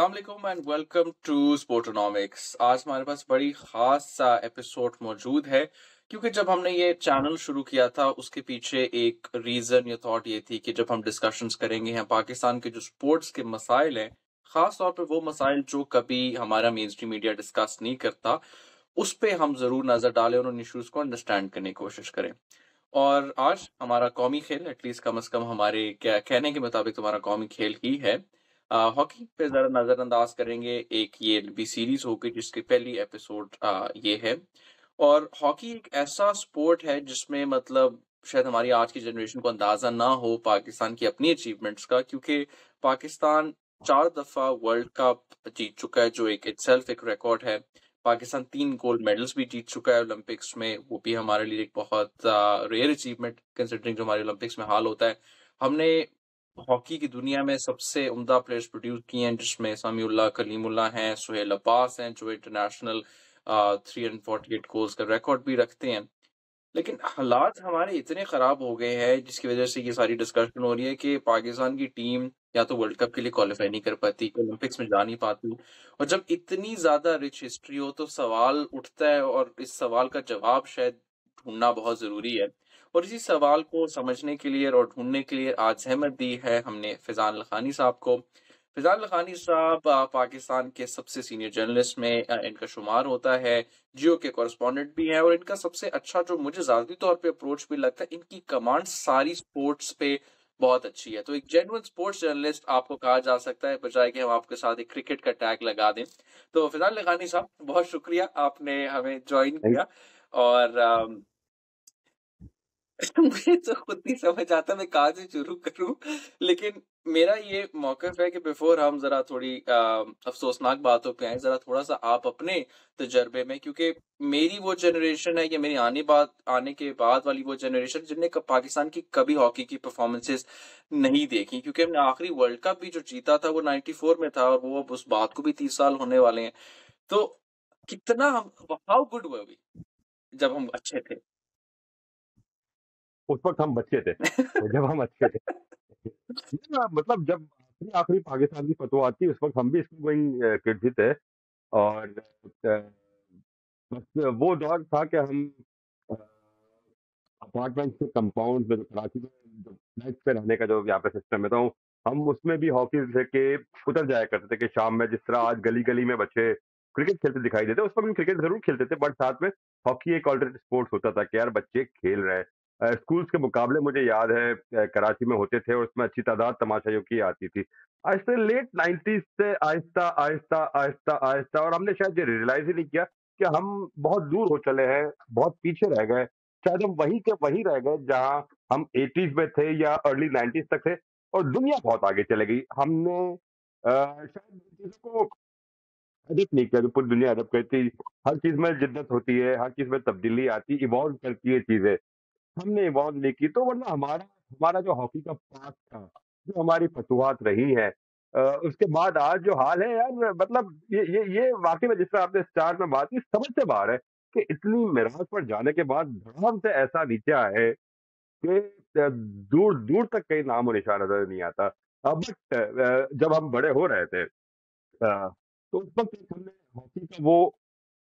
अस्सलाम वालेकुम and welcome to स्पोर्टोनॉमिक्स। आज हमारे पास बड़ी ख़ास सा एपिसोड मौजूद है क्योंकि जब हमने ये चैनल शुरू किया था उसके पीछे एक रीज़न या थॉट ये थी कि जब हम डिस्कशंस करेंगे यहाँ पाकिस्तान के जो स्पोर्ट्स के मसाइल हैं, ख़ास तौर पे वो मसाइल जो कभी हमारा मेन स्ट्रीम मीडिया डिस्कस नहीं करता, उस पे हम ज़रूर नज़र डालें और उन इश्यूज़ को अंडरस्टैंड करने की कोशिश करें। और आज हमारा कौमी खेल एटलीस्ट कम से कम हमारे क्या कहने के मुताबिक हमारा कौमी खेल ही है। हॉकी पे ज़रा नज़रअंदाज करेंगे। एक ये भी सीरीज़ होगी जिसकी पहली एपिसोड ये है। और हॉकी एक ऐसा स्पोर्ट है जिसमें मतलब शायद हमारी आज की जनरेशन को अंदाज़ा ना हो पाकिस्तान की अपनी अचीवमेंट्स का, क्योंकि पाकिस्तान 4 दफ़ा वर्ल्ड कप जीत चुका है, जो एक इटसेल्फ एक रिकॉर्ड है। पाकिस्तान 3 गोल्ड मेडल्स भी जीत चुका है ओलंपिक्स में, वो भी हमारे लिए एक बहुत रेयर अचीवमेंट कंसिडरिंग जो हमारे ओलंपिक्स में हाल होता है। हमने हॉकी की दुनिया में सबसे उम्दा प्लेयर्स प्रोड्यूस किए हैं, जिसमें सामीउल्लाह, कलीमुल्लाह हैं, सुहेल अब्बास हैं, जो इंटरनेशनल 348 गोल्स का रिकॉर्ड भी रखते हैं। लेकिन हालात हमारे इतने खराब हो गए हैं जिसकी वजह से ये सारी डिस्कशन हो रही है कि पाकिस्तान की टीम या तो वर्ल्ड कप के लिए क्वालिफाई नहीं कर पाती, ओलंपिक्स में जा नहीं पाती। और जब इतनी ज्यादा रिच हिस्ट्री हो तो सवाल उठता है, और इस सवाल का जवाब शायद ढूंढना बहुत जरूरी है। और इसी सवाल को समझने के लिए और ढूंढने के लिए आज जहमत दी है हमने फिजान लखानी साहब को। फिजान लखानी साहब पाकिस्तान के सबसे सीनियर जर्नलिस्ट में इनका शुमार होता है। जियो के कॉरेस्पॉन्डेंट भी हैं, और इनका सबसे अच्छा जो मुझे ज़ाती तौर पे अप्रोच भी लगता है, इनकी कमांड सारी स्पोर्ट्स पे बहुत अच्छी है। तो एक जेन्युइन स्पोर्ट्स जर्नलिस्ट आपको कहा जा सकता है, बजाय कि हम आपके साथ एक क्रिकेट का टैग लगा दें। तो फिजान लखानी साहब, बहुत शुक्रिया आपने हमें ज्वाइन थैंक किया। और मुझे तो खुद नहीं समझ आता मैं कहाँ से शुरू करूँ। लेकिन मेरा ये मौक़िफ़ है कि बिफ़ोर हम ज़रा थोड़ी अफ़सोसनाक बातों पे आएँ, ज़रा थोड़ा-सा आप अपने तजुर्बे में, क्योंकि मेरी वो जनरेशन है या मेरी आने के बाद वाली वो जनरेशन जिनने क पाकिस्तान की कभी हॉकी की परफ़ॉर्मेंसेज़ नहीं देखी, क्योंकि हमने आखिरी वर्ल्ड कप भी जो जीता था वो 94 में था, और वो अब उस बात को भी 30 साल होने वाले हैं। तो कितना हम हाउ गुड वर वी जब हम अच्छे थे? उस वक़्त हम बच्चे थे, जब हम अच्छे थे। ना मतलब जब आखिरी आखिरी पाकिस्तान की फतवा आती उस वक़्त हम भी स्कूल गोइंग किड्स ही थे और बस वो दौर था कि हम अ, अपार्टमेंट के कंपाउंड में जो कराची में जो फ्लैट्स पे रहने का जो यहाँ पे सिस्टम है, तो हम उसमें भी हॉकी लेके उतर जाया करते थे कि शाम में जिस तरह आज गली-गली में बच्चे क्रिकेट खेलते दिखाई देते, उस वक़्त हम क्रिकेट ज़रूर खेलते थे बट साथ में हॉकी एक अल्टरनेट स्पोर्ट्स होता था कि यार बच्चे खेल रहे हैं। स्कूल्स के मुकाबले मुझे याद है कराची में होते थे और उसमें अच्छी तादाद तमाशाइयों की आती थी। आहिस्ता लेट 90s से आहिस्ता, आहिस्ता, आहिस्ता, आहिस्ता और हमने शायद ये रियलाइज़ ही नहीं किया कि हम बहुत दूर हो चले हैं, बहुत पीछे रह गए। शायद हम वहीं के वहीं रह गए जहाँ हम 80s में थे या अर्ली 90s तक थे और दुनिया बहुत आगे चले गई। हमने शायद इन चीज़ों को एडिप्ट नहीं किया जो पूरी दुनिया एडप्ट करती। हर चीज़ में जिद्दत होती है, हर चीज़ में तब्दीली आती है, इवॉल्व करती है चीज़ें। हमने इवॉल्व नहीं की तो वरना हमारा हमारा जो हॉकी का पास्ट था, जो हमारी फतवाहत रही है उसके बाद आज जो हाल है यार मतलब ये वाक़ई में जिस तरह आपने स्टार्ट में बात की समझ से बाहर है कि इतनी मिराज पर जाने के बाद धड़ाम से ऐसा नीचे आए कि दूर-दूर तक कहीं नामो-निशान नज़र नहीं आता। बट जब हम बड़े हो रहे थे तो उस वक़्त एक हमने हॉकी का वो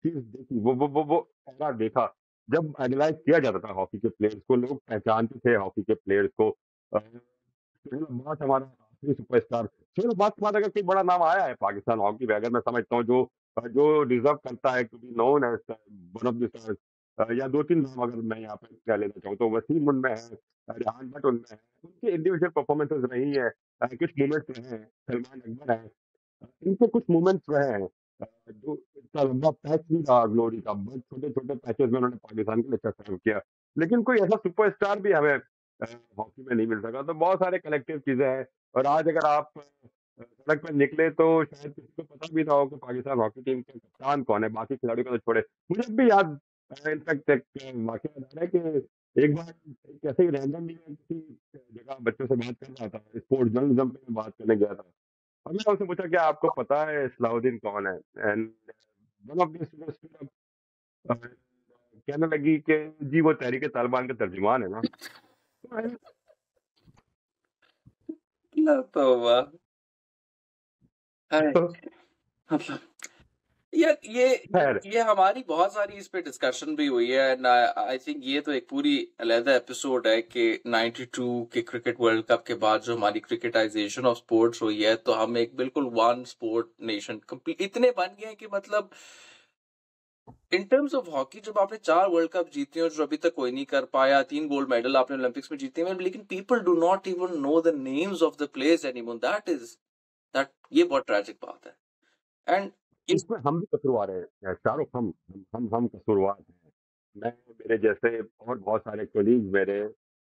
चीज़ देखी, वो एरा देखा, जब एनालाइज़ किया जाता था हॉकी के प्लेयर्स को, लोग पहचानते थे हॉकी के प्लेयर्स को। सोहेल अब्बास हमारा आखिरी सुपरस्टार सोहेल अब्बास के बाद अगर कोई बड़ा नाम आया है पाकिस्तान हॉकी में, अगर मैं समझता हूँ जो डिज़र्व करता है to be known as one of the stars या 2-3 नाम अगर मैं यहाँ पे क्या लेना चाहूँ, तो वसीम उनमें है, रेहान भट्ट उनमें है। उनकी इंडिविजुअल परफॉर्मेंसेज़ रही हैं कुछ मोमेंट्स रहे हैं, सलमान अकबर हैं। इनके कुछ मोमेंट्स रहे हैं जो इतना लंबा पैच नहीं रहा ग्लोरी का, बट छोटे-छोटे पैचेज़ में उन्होंने पाकिस्तान के लिए अच्छा काम किया। लेकिन कोई ऐसा सुपरस्टार भी हमें हॉकी में नहीं मिल सका, तो बहुत सारे कलेक्टिव चीज़ें हैं और आज अगर आप सड़क पे निकले तो शायद किसी को पता भी ना हो कि पाकिस्तान हॉकी टीम के कप्तान कौन है, बाकी खिलाड़ियों को तो छोड़े। मुझे अब भी याद इनफैक्ट एक वाक़या याद आ रहा है कि एक बार एक ऐसे ही रैंडमली मैं किसी जगह बच्चों से बात कर रहा था, स्पोर्ट्स जर्नलिज़्म पे मैं बात करने गया था। हमने उनसे पूछा क्या आपको पता है सलाउद्दीन कौन है? And one of the students stood up कहने लगी कि जी वो तहरीक-ए-तालिबान के तर्जुमान है ना। तो मैंने ला तौबा! है। तो मतलब यार खैर ये हमारी बहुत सारी इस पे डिस्कशन भी हुई है एंड आई थिंक ये तो एक पूरी अलहदा एपिसोड है कि 92 के क्रिकेट वर्ल्ड कप के बाद जो हमारी क्रिकेटाइजेशन ऑफ स्पोर्ट्स हुई है तो हम एक बिल्कुल वन स्पोर्ट नेशन कंप्लीट इतने बन गए हैं कि मतलब इन टर्म्स ऑफ हॉकी जब आपने 4 वर्ल्ड कप जीते हो जो अभी तक कोई नहीं कर पाया, 3 गोल्ड मेडल आपने ओलंपिक्स में जीते हुए लेकिन people do not even know the names of the players anymore that ये बहुत ट्रेजिक बात है एंड इस इसमें हम भी कसूरवार हैं, शाहरुख, हम कसूरवार हैं। मैं, मेरे जैसे और बहुत सारे कोलीग मेरे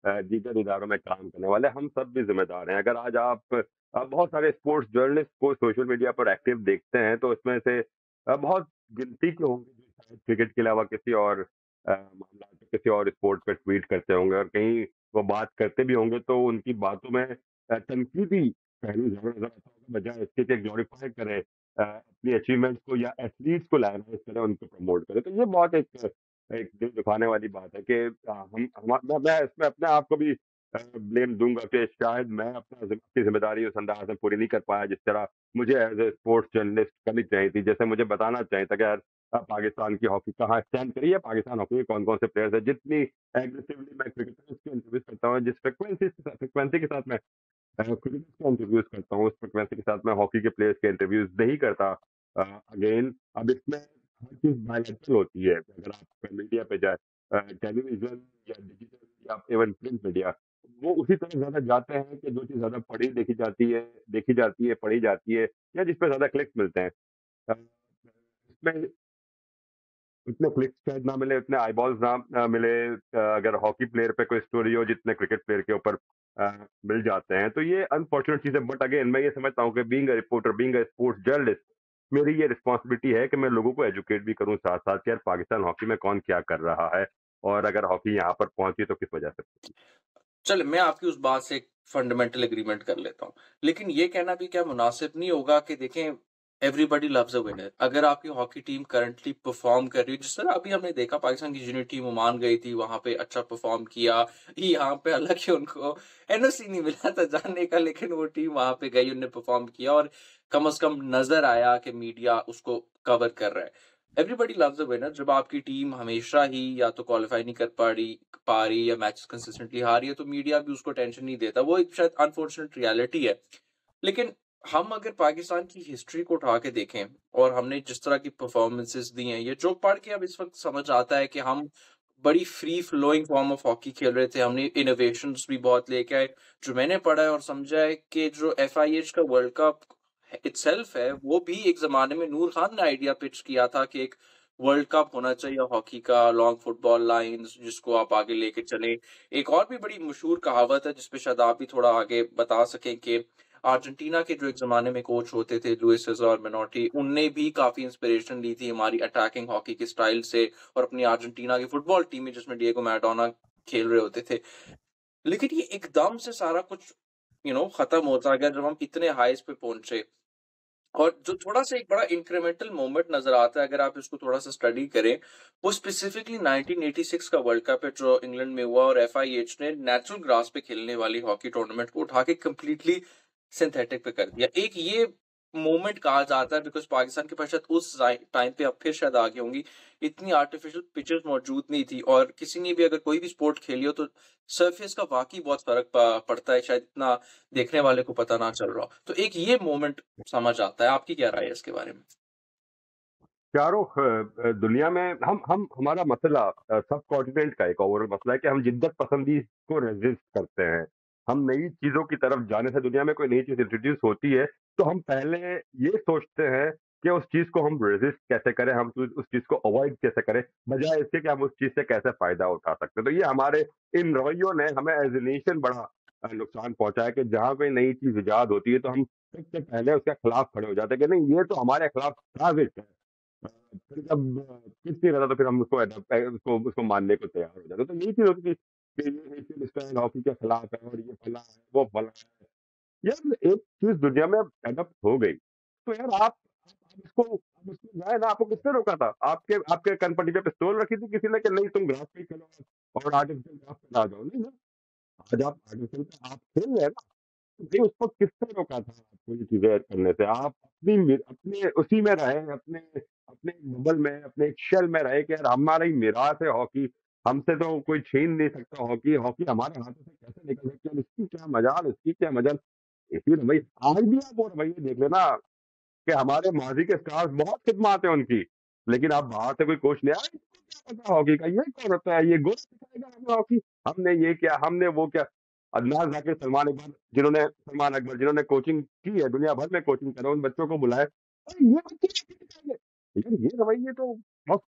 दीगर इदारों में काम करने वाले, हम सब भी ज़िम्मेदार हैं। अगर आज आप बहुत सारे स्पोर्ट्स जर्नलिस्ट को सोशल मीडिया पर एक्टिव देखते हैं, तो इसमें से बहुत गिनती के होंगे जो शायद क्रिकेट के अलावा किसी और मामला पे, किसी और स्पोर्ट पे ट्वीट करते होंगे, और कहीं वो बात करते भी होंगे तो उनकी बातों में तनकीदी पहलू ज़रूर नज़र आता होगा, बजाय इसके कि ग्लोरीफाई करें अपनी अचीवमेंट्स को या एथलीट्स को लाइमलाइट करें, उनको प्रमोट करें। तो ये बहुत एक एक दिल दुखाने वाली बात है कि मैं इसमें अपने आप को भी ब्लेम दूंगा कि शायद मैं अपनी जिम्मेदारी उस अंदाज में पूरी नहीं कर पाया जिस तरह मुझे एज ए स्पोर्ट्स जर्नलिस्ट करनी चाहिए थी। जैसे मुझे बताना चाहिए था कि यार पाकिस्तान की हॉकी कहाँ स्टैंड करी है, पाकिस्तान हॉकी में कौन कौन से प्लेयर्स है। जितनी एग्रेसिवली मैं क्रिकेटर्स के इंटरव्यूज करता हूँ, जिस फ्रिक्वेंसी के साथ मैं क्रिकेटर्स के इंटरव्यूज करता हूँ, उस फ्रिक्वेंसी के साथ मैं हॉकी के प्लेयर्स के इंटरव्यूज नहीं करता। अगेन, अब इसमें हर चीज बायलैटरल होती है। अगर आप मीडिया पे जाए, टेलीविजन या डिजिटल या इवन प्रिंट मीडिया, वो उसी तरह ज्यादा जाते हैं कि जो चीज ज्यादा पढ़ी देखी जाती है, पढ़ी जाती है, या जिस पे ज्यादा क्लिक्स मिलते हैं। इसमें उतने क्लिक्स शायद ना मिले, उतने आईबॉल्स ना मिले अगर हॉकी प्लेयर पे कोई स्टोरी हो जितने क्रिकेट प्लेयर के ऊपर अ, मिल जाते हैं। तो ये अनफॉर्चुनेट चीज़ है, बट अगेन मैं ये समझता हूँ कि being a reporter, being a sports journalist, मेरी ये रिस्पॉन्सिबिलिटी है कि मैं लोगों को एजुकेट भी करूँ साथ-साथ कि यार पाकिस्तान हॉकी में कौन क्या कर रहा है, और अगर हॉकी यहाँ पर पहुँची तो किस वजह से पहुँची। चल मैं आपकी उस बात से एक फंडामेंटल एग्रीमेंट कर लेता हूँ। लेकिन ये कहना भी क्या मुनासिब नहीं होगा कि देखें एवरीबॉडी लव्स अ विनर। अगर आपकी हॉकी टीम करंटली परफॉर्म कर रही है जिस तरह अभी हमने देखा पाकिस्तान की जूनियर टीम ओमान गई थी, वहाँ पे अच्छा परफॉर्म किया। यहाँ पे हालाँकि उनको एनओसी नहीं मिला था जाने का लेकिन वो टीम वहाँ पे गई, उन्होंने परफॉर्म किया और कम से कम नज़र आया कि मीडिया उसको कवर कर रहा है। एवरीबॉडी लव्स अ विनर जब आपकी टीम हमेशा ही या तो क्वालीफाई नहीं कर पा रही या मैचेस कंसिस्टेंटली हार रही है तो मीडिया भी उसको टेंशन नहीं देता। वो एक शायद अनफॉर्चुनेट रियलिटी है। लेकिन हम अगर पाकिस्तान की हिस्ट्री को उठा के देखें और हमने जिस तरह की परफॉर्मेंसेस दी हैं, ये जो पढ़ के अब इस वक़्त समझ आता है कि हम बड़ी free flowing form of hockey खेल रहे थे। हमने इनोवेशंस भी बहुत लेके आए। जो मैंने पढ़ा है और समझा है कि जो एफआईएच का वर्ल्ड कप इटसेल्फ है, वो भी एक ज़माने में नूर खान ने आइडिया पिच किया था कि एक वर्ल्ड कप होना चाहिए हॉकी का, लॉन्ग फुटबॉल लाइन्स जिसको आप आगे लेके चलें। एक और भी बड़ी मशहूर कहावत है जिस पे शायद आप भी थोड़ा आगे बता सकें कि अर्जेंटीना के जो एक ज़माने में कोच होते थे लुइस सीज़ा और मेनोटी, उनने भी काफ़ी इंस्पिरेशन ली थी हमारी अटैकिंग हॉकी के स्टाइल से और अपनी अर्जेंटीना की फुटबॉल टीम में जिसमें डिएगो मैराडोना खेल रहे होते थे। लेकिन ये एकदम से सारा कुछ खत्म होता गया जब हम इतने हाइज़ पे पहुँचे। और जो थोड़ा-सा एक बड़ा इंक्रीमेंटल मोमेंट नज़र आता है अगर आप इसको थोड़ा-सा स्टडी करें, वो स्पेसिफिकली 1986 का वर्ल्ड कप है जो इंग्लैंड में हुआ और एफआईएच ने नेचुरल ग्रास पे खेलने वाली हॉकी टूर्नामेंट को उठा के कंप्लीटली सिंथेटिक पे कर दिया। एक ये मोमेंट कहा जाता है बिकॉज़ पाकिस्तान के पास शायद उस टाइम पे अब फिर शायद आ गई होंगी, इतनी आर्टिफिशियल पिचेज़ मौजूद नहीं थी और किसी ने भी अगर कोई भी स्पोर्ट खेली हो तो सरफेस का वाक़ई बहुत फ़र्क पड़ता है, शायद इतना देखने वाले को पता ना चल रहा हो। तो एक ये मोमेंट समझ आता है, आपकी क्या राय है इसके बारे में? चारों दुनिया में हम हमारा मसला सब कॉन्टिनेंट का एक ओवरऑल मसला है कि हम जिद्दत पसंदी को रेजिस्ट करते हैं। हम नई चीज़ों की तरफ जाने से, दुनिया में कोई नई चीज़ इंट्रोड्यूस होती है, तो हम पहले ये सोचते हैं कि उस चीज़ को हम रेजिस्ट कैसे करें, हम उस चीज़ को अवॉइड कैसे करें, बजाय इसके कि हम उस चीज़ से कैसे फ़ायदा उठा सकते हैं। तो ये हमारे इन रवैयों ने हमें एज़ ए नेशन बड़ा नुकसान पहुँचा है कि जहाँ कोई नई चीज़ इजाद होती है, तो हम सबसे पहले उसके खिलाफ खड़े हो जाते हैं कि नहीं, ये तो हमारे खिलाफ साजिश है। फिर जब कुछ नहीं रहता तो फिर हम उसको उसको उसको मानने को तैयार हो जाते हैं। तो यही चीज़ होती थी कि ये एशियन स्टाइल हॉकी के खिलाफ है और ये फला है, वो फला है। यार एक चीज़ दुनिया में अब एडॉप्ट हो गई, तो यार आप उसको जाए ना, आपको किसने रोका था? आपके आपके कनपटी पे पिस्तौल रखी थी किसी ने कि नहीं तुम ग्रास पे ही खेलो और आर्टिफिशियल ग्रास पे ना जाओ? नहीं ना, आज आप आर्टिफिशियल पे आप खेल रहे हैं ना। भाई उसको किसने रोका था आपको ये चीज़ें करने से? आप अपने उसी में रहे, अपने अपने बबल में, अपने एक शेल में रहे कि यार हमारा ही मिरास है हॉकी, हमसे तो कोई छीन नहीं सकता हॉकी, हॉकी हमारे हाथों से कैसे निकल सकती है, इसकी क्या मजाल, उसकी क्या मजाल। इसी रवैये आज भी आप वो रवैये देख लेना कि हमारे माजी के स्टार्स बहुत खिदमत है उनकी, लेकिन अब बाहर से कोई कोच नहीं आया, इसको क्या पता हॉकी का, ये कौन होता है, ये गोल सिखाएगा हमें हॉकी, हमने ये किया, हमने वो किया। अदनान जाकिर, सलमान अकबर जिन्होंने कोचिंग की है, दुनिया भर में कोचिंग करा, उन बच्चों को बुलाए, अरे ये बच्चे हॉकी सिखाएंगे। यार ये रवैये तो बहुत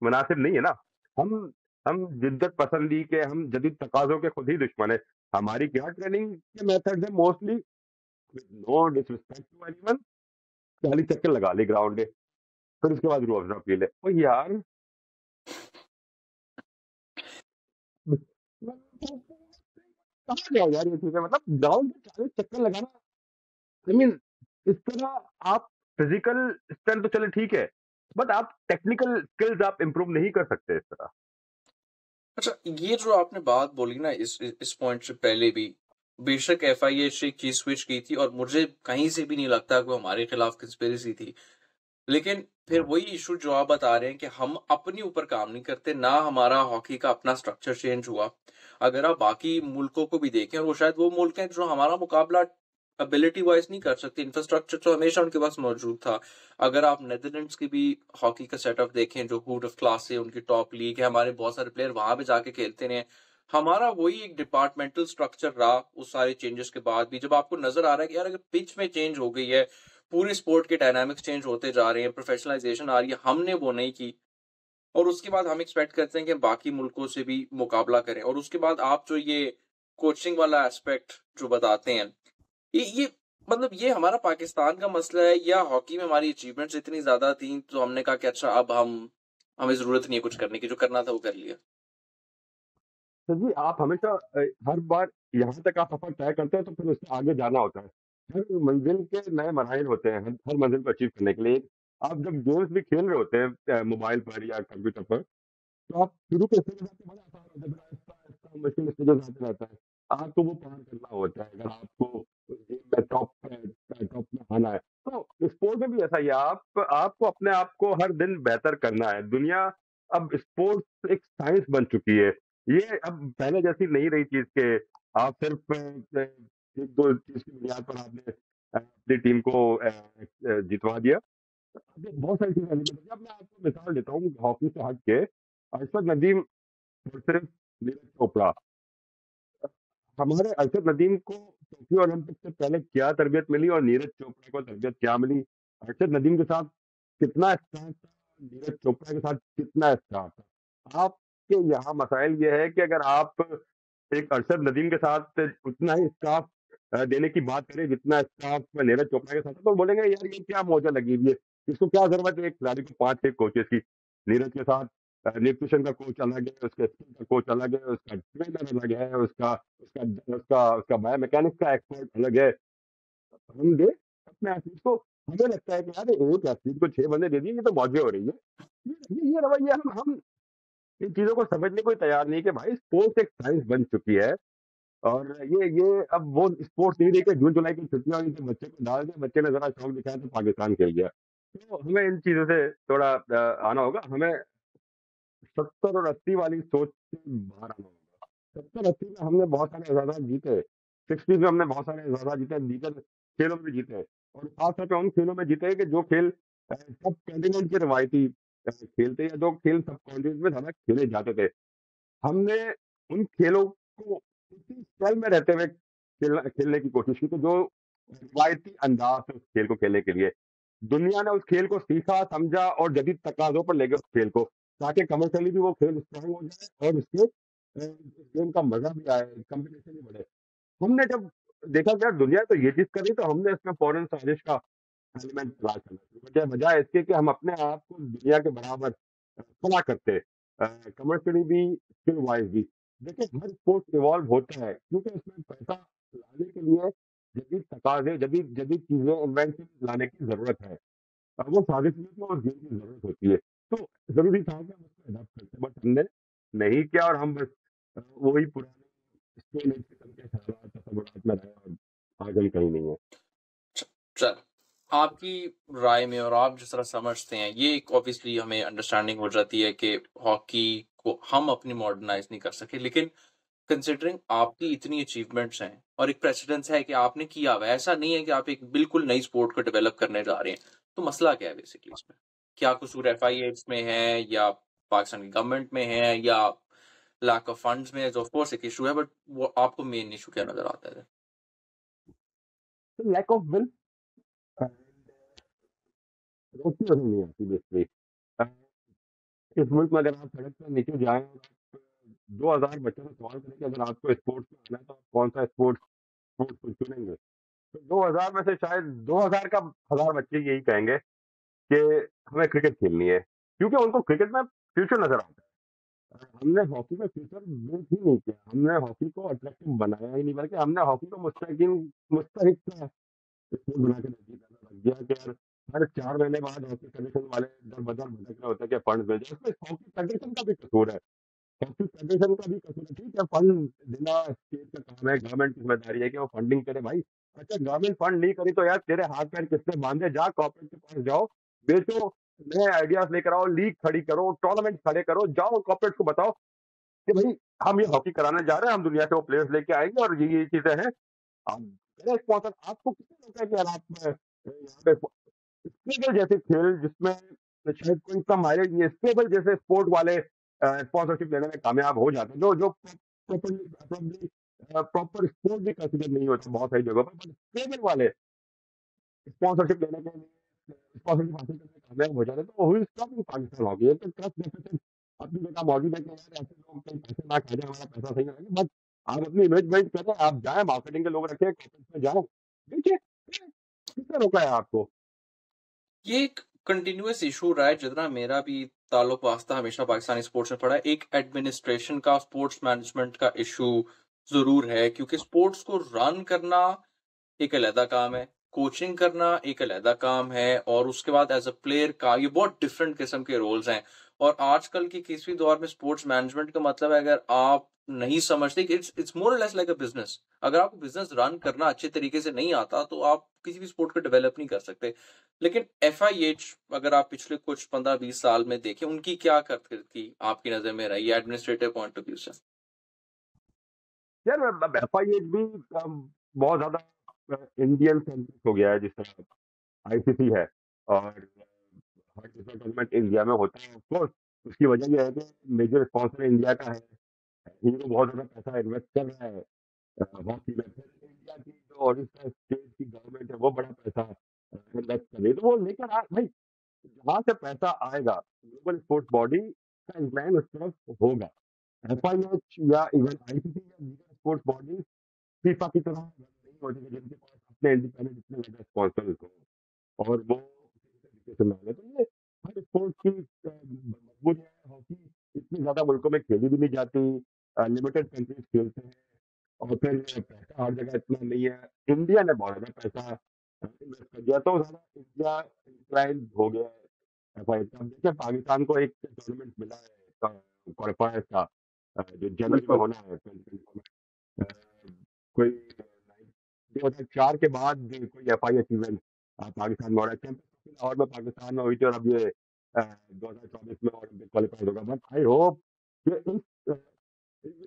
मुनासिब नहीं है ना। हम हम जिद्दत पसंदी के, हम जदीद तकाजों के खुद ही दुश्मन है। हमारी क्या ट्रेनिंग के मेथड्स है mostly, no disrespect to anyone, 40 चक्कर लगा ली ग्राउंड, फिर उसके बाद रूह अफ़ज़ा पी ले। ओ यार कहाँ गया यार ये चीज़ें, मतलब ग्राउंड पे 40 चक्कर लगाना, आई मीन इस तरह आप फिजिकल स्ट्रेंथ तो चले ठीक है, बट आप टेक्निकल स्किल्स आप इम्प्रूव नहीं कर सकते इस तरह। अच्छा, ये जो आपने बात बोली ना इस पॉइंट से पहले भी, बेशक एफआईएच एक चीज़ स्विच की थी और मुझे कहीं से भी नहीं लगता कि वो हमारे खिलाफ कंस्पिरेसी थी। लेकिन फिर वही इश्यू जो आप बता रहे हैं कि हम अपने ऊपर काम नहीं करते, ना हमारा हॉकी का अपना स्ट्रक्चर चेंज हुआ। अगर आप बाकी मुल्कों को भी देखें, और वो शायद वो मुल्क हैं जो हमारा मुकाबला एबिलिटी वाइज़ नहीं कर सकते, इंफ्रास्ट्रक्चर तो हमेशा उनके पास मौजूद था। अगर आप नीदरलैंड्स की भी हॉकी का सेटअप देखें, जो हूट ऑफ क्लास है, उनकी टॉप लीग है, हमारे बहुत सारे प्लेयर वहाँ पे जाके खेलते रहे हैं। हमारा वही एक डिपार्टमेंटल स्ट्रक्चर रहा उस सारे चेंजेस के बाद भी। जब आपको नज़र आ रहा है कि यार अगर पिच में चेंज हो गई है, पूरी स्पोर्ट के डायनामिक्स चेंज होते जा रहे हैं, प्रोफेशनलाइजेशन आ रही है, हमने वो नहीं की, और उसके बाद हम एक्सपेक्ट करते हैं कि बाकी मुल्कों से भी मुकाबला करें, और उसके बाद आप जो ये कोचिंग वाला एस्पेक्ट जो बताते हैं, ये मतलब ये हमारा पाकिस्तान का मसला है, या हॉकी में हमारी अचीवमेंट्स इतनी ज्यादा थी तो हमने कहा कि अच्छा अब हम हमें जरूरत नहीं है कुछ करने की, जो करना था वो कर लिया। तो जी आप हमेशा हर बार यहाँ तक आप सफर तय करते हैं तो फिर उससे आगे जाना होता है। हर मंजिल के नए मराहिल होते हैं, हर मंजिल को अचीव करने के लिए। आप जब गेम्स भी खेल रहे होते हैं मोबाइल पर या कंप्यूटर पर, तो आप शुरू के स्टेजेस आपके बड़े आसान होते हैं, बड़ा आहिस्ता-आहिस्ता मुश्किल स्टेजेस आते रहता है। आपको वो पार करना होता है अगर आपको गेम में टॉप में आना है। तो स्पोर्ट में भी ऐसा ही है, आप आपको अपने आप को हर दिन बेहतर करना है। दुनिया अब स्पोर्ट्स एक साइंस बन चुकी है। ये अब पहले जैसी नहीं रही चीज़ के आप सिर्फ़ 1-2 चीज़ की बुनियाद पर आपने अपनी टीम को जितवा दिया। अभी बहुत सारी चीज़ें अवेलेबल हैं। अब मैं आपको मिसाल देता हूँ हॉकी से हट के, अरशद नदीम और सिर्फ नीरज चोपड़ा। हमारे अरशद नदीम को टोक्यो ओलंपिक से पहले क्या तरबियत मिली और नीरज चोपड़ा को तरबियत क्या मिली? अरशद नदीम के साथ कितना स्टाफ था, नीरज चोपड़ा के साथ कितना स्टाफ था? आपके यहाँ मसाइल ये है कि अगर आप एक अरशद नदीम के साथ उतना ही स्टाफ देने की बात करें जितना स्टाफ नीरज चोपड़ा के साथ है, तो बोलेंगे यार ये क्या मौजा लगी हुई है, इसको क्या ज़रूरत है एक खिलाड़ी को 5-6 कोचेज़ की। नीरज के साथ न्यूट्रिशन का कोच अलग है, उसके स्किल का कोच अलग है, उसका ट्रेनर अलग है, उसका उसका उसका उसका बायोमैकेनिक्स का एक्सपर्ट अलग है। हम दें अपने एथलीट को, हमें लगता है कि यार एक एथलीट को 6 बंदे दे दिए, ये तो मौजें हो रही है। ये रवैया हम इन चीज़ों को समझने को ही तैयार नहीं कि भाई स्पोर्ट्स एक साइंस बन चुकी है और ये अब वो स्पोर्ट्स नहीं रही कि जून-जुलाई की छुट्टियाँ हुई तो बच्चे को डाल दिया, बच्चे ने ज़रा शौक दिखाया तो पाकिस्तान खेल गया। तो हमें इन चीज़ों से थोड़ा आना होगा। हमें 70 और 80 वाली सोच से बाहर आना होगा। 70-80 में हमने बहुत सारे एजाज़ात जीते, 60s में हमने बहुत सारे एजाज़ात जीते, दीगर खेलों में भी जीते और ख़ास तौर पे उन खेलों में जीते कि जो खेल सब कॉन्टिनेंट के रवायती खेल थे या जो खेल सब कॉन्टिनेंट में ज़्यादा खेले जाते थे। हमने उन खेलों को उसी स्टाइल में रहते हुए खेलने की कोशिश की, तो जो रिवायती अंदाज़ है उस खेल को खेलने के लिए। दुनिया ने उस खेल को सीखा, समझा और जदीद तकाज़ों पर ले गए उस खेल को, ताकि कमर्शियली भी वो खेल स्ट्रॉन्ग हो जाए और उसके गेम का मज़ा भी आए, कॉम्पिटिशन भी बढ़े। हमने जब देखा कि यार दुनिया तो ये चीज़ कर रही है, तो हमने इसमें फ़ौरन साजिश का एलिमेंट तलाश करना शुरू कर दिया, बजाय इसके कि हम अपने आप को दुनिया के बराबर खड़ा करते, कमर्शियली भी, स्किल वाइज़ भी। देखिए हर स्पोर्ट इवॉल्व होता है क्योंकि उसमें पैसा लाने के लिए जदीद तकाज़े, जदीद जदीद चीज़ें, इन्वेंशन लाने की ज़रूरत है। वो साजिश में तो उस गेम की ज़रूरत होती है। तो ज़रूरी था कि हम उसको अडॉप्ट करते, बट हमने नहीं किया और हम बस वही पुराने स्टोन एज किस्म के ख़यालात, तसव्वुरात में रहे और आज हम कहीं नहीं है। च चल आपकी राय में और आप जिस तरह समझते हैं, ये एक ऑब्वियसली हमें अंडरस्टैंडिंग हो जाती है कि हॉकी को हम अपनी मॉडर्नाइज़ नहीं कर सके। लेकिन कंसिडरिंग आपकी इतनी अचीवमेंट्स हैं और एक प्रेसिडेंस है कि आपने किया हुआ है, ऐसा नहीं है कि आप एक बिल्कुल नई स्पोर्ट को डेवलप करने जा रहे हैं। तो मसला क्या है बेसिकली इसमें? क्या कसूर एफआईएच में है या पाकिस्तान की गवर्नमेंट में है या लैक ऑफ फंड्स में है? जो ऑफ कोर्स एक इश्यू है, बट वो आपको मेन इश्यू क्या नज़र आता है? तो लैक ऑफ विल रोटी वजह नहीं आती बेसिकली। इस मुल्क में अगर आप सड़क पर नीचे जाएं और आप 2000 बच्चों से सवाल करें कि अगर आपको स्पोर्ट्स में आना है तो आप कौन सा स्पोर्ट्स स्पोर्ट्स को चुनेंगे, तो 2000 में से शायद 2000 का 1000 बच्चे यही कहेंगे कि हमें क्रिकेट खेलनी है, क्योंकि उनको क्रिकेट में फ्यूचर नजर आता है। हमने हॉकी में फ्यूचर बिल्ड ही नहीं किया, हमने हॉकी को अट्रैक्टिव बनाया ही नहीं, बल्कि हमने हॉकी को मुस्तहिक का स्कूल बना के रख दिया कि यार हर 4 महीने बाद हॉकी फेडरेशन वाले दर बदर भटक रहे होते हैं कि फंड भेजे। उसमें हॉकी फेडरेशन का भी कसूर है, हॉकी फेडरेशन का भी कसूर है। ठीक है, फंड देना स्टेट का काम है, गवर्नमेंट की जिम्मेदारी है कि वो फंडिंग करे भाई। अच्छा, गवर्नमेंट फंड नहीं करी तो यार तेरे हाथ पैर किसने बांधे, जा कॉर्पोरेट के पास जाओ, बेचो, नए आइडियाज लेकर आओ, लीग खड़ी करो, टूर्नामेंट खड़े करो, जाओ कॉर्पोरेट को बताओ कि भाई हम ये हॉकी कराने जा रहे हैं, हम दुनिया से वो प्लेयर्स लेके आएंगे और ये चीजें हैं। आप मेरा स्पॉन्सर आपको किसने रोका है कि यार आप यहाँ पे स्क्रेबल जैसे खेल जिसमें शायद कोई इतना माइलेज नहीं है, स्क्रेबल जैसे स्पोर्ट वाले स्पॉन्सरशिप लेने में कामयाब हो जाते हैं, जो जो प्रॉपर स्पोर्ट भी कंसिडर नहीं होते बहुत सारी जगहों पर, बट स्क्रेबल वाले स्पॉन्सरशिप लेने के लिए स्पॉन्सरशिप हासिल करने में कामयाब हो जाते हैं। तो हुई स्टॉपिंग पाकिस्तान हॉकी है, तो ट्रस्ट डेफिसिट अपनी जगह मौजूद है कि यार ऐसे लोग कहीं पैसे ना खा जाए, हमारा पैसा सही ना लगे, बट आप अपनी इमेज बिल्ड करें, आप जाए मार्केटिंग के लोग रखें, कॉर्पोरेट में जाए, देखिए किसने रोका है आपको। ये एक कंटिन्यूअस इशू रहा है, जितना मेरा भी ताल्लुक वास्ता हमेशा पाकिस्तानी स्पोर्ट्स में पड़ा है। एक एडमिनिस्ट्रेशन का, स्पोर्ट्स मैनेजमेंट का इशू ज़रूर है, क्योंकि स्पोर्ट्स को रन करना एक अलहदा काम है, कोचिंग करना एक अलहदा काम है और उसके बाद एज़ अ प्लेयर का ये बहुत डिफरेंट किस्म के रोल्स हैं। और आजकल के 21वीं दौर में स्पोर्ट्स मैनेजमेंट का मतलब है, अगर आप नहीं समझते कि इट्स मोर और लेस लाइक अ बिज़नेस। अगर आपको बिज़नेस रन करना अच्छे तरीके से नहीं आता, तो आप किसी भी स्पोर्ट को डेवलप नहीं कर सकते। लेकिन एफआईएच अगर आप पिछले कुछ 15-20 साल में देखें, उनकी क्या करती आपकी नज़र में रही है एडमिनिस्ट्रेटिव पॉइंट ऑफ व्यू से? यार एफआईएच भी बहुत ज्यादा इंडियन सेंट्रिक हो गया है, जिस तरह आईसीसी है और हर दूसरा टूर्नामेंट इंडिया में होता है। ऑफकोर्स उसकी वजह यह है कि मेजर स्पॉन्सर इंडिया का है, हीरो बहुत ज्यादा पैसा इन्वेस्ट कर रहा है हॉकी में। फिर इंडिया की जो ओडिशा स्टेट की गवर्नमेंट है वो बड़ा पैसा इन्वेस्ट कर रही है, तो वो लेकर आ भाई, जहाँ से पैसा आएगा ग्लोबल स्पोर्ट्स बॉडी का इंक्लाइन उस तरफ होगा। एफआईएच या इवन आईसीसी या दीगर स्पोर्ट्स बॉडी फीफा की तरह नहीं होती है जिनके पास अपने इंडिपेंडेंट इतने बड़े स्पॉन्सर्स हो और वो किसी तरीके से मांगे। तो ये हर स्पोर्ट्स की मजबूरी है। हॉकी इतनी ज्यादा मुल्कों में खेली भी नहीं जाती, लिमिटेड कंट्रीज खेलते हैं और फिर पैसा हर जगह इतना नहीं है। इंडिया ने बहुत ज्यादा पैसा इन्वेस्ट कर दिया, तो ज्यादा इंडिया इंक्लाइन हो गया है एफआईएच का। अब देखिए पाकिस्तान को एक टूर्नामेंट मिला है क्वालिफायर का, जो जनवरी में बिल्कुल। होना है 2024 में। कोई 2004 के बाद कोई एफआईएच इवेंट पाकिस्तान में हो रहा है। चैंपियंस लाहौर में पाकिस्तान में हुई थी और अब ये 2024 में ओलंपिक क्वालिफाइड होगा। बट आई होप कि इस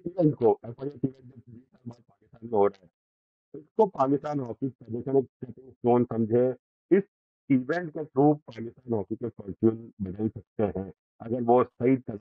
इवेंट को एफआईएच इवेंट जो 20 साल बाद पाकिस्तान में हो रहा है, इसको पाकिस्तान हॉकी फेडरेशन एक स्टेपिंग स्टोन समझे। इस इवेंट के थ्रू पाकिस्तान हॉकी के फॉर्च्यून बदल सकते हैं, अगर वो सही तरह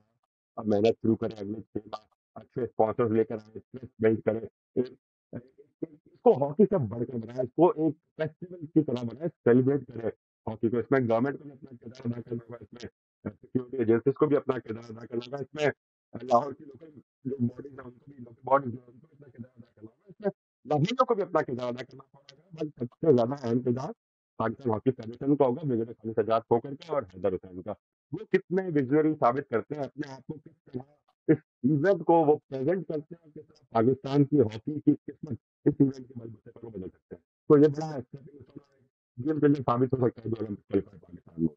अब मेहनत शुरू करें, अगले 6 माह अच्छे स्पॉन्सर्स लेकर आए, ट्रस्ट बिल्ड करें, इसको हॉकी से बढ़कर बनाए, इसको एक फेस्टिवल की तरह बनाए, सेलिब्रेट करें हॉकी को। इसमें गवर्नमेंट को भी अपना किरदार अदा करना होगा, इसमें सिक्योरिटी एजेंसीज को भी अपना किरदार अदा करना होगा, इसमें लाहौर की लोकल जो बॉडीज है उनको भी, लोकल बॉडीज है उनको भी अपना किरदार अदा करना होगा, इसमें लाहौरियों को भी अपना किरदार अदा करना पड़ेगा। बट सबसे ज्यादा अहम किरदार पाकिस्तान हॉकी फेडरेशन का होगा, मेजर खालिद सजाद खोकर का और हैदर हुसैन का। वो कितने विजनरी साबित करते हैं अपने आप को, किस तरह इस इवेंट को वो प्रेजेंट करते हैं, किस तरह पाकिस्तान की हॉकी की किस्मत इस इवेंट के बलबूते पर वो बदल सकते हैं। तो ये बड़ा स्टेपिंग स्टोन है, गेम के लिए साबित हो सकता है जो ओलंपिक क्वालिफायर पाकिस्तान में।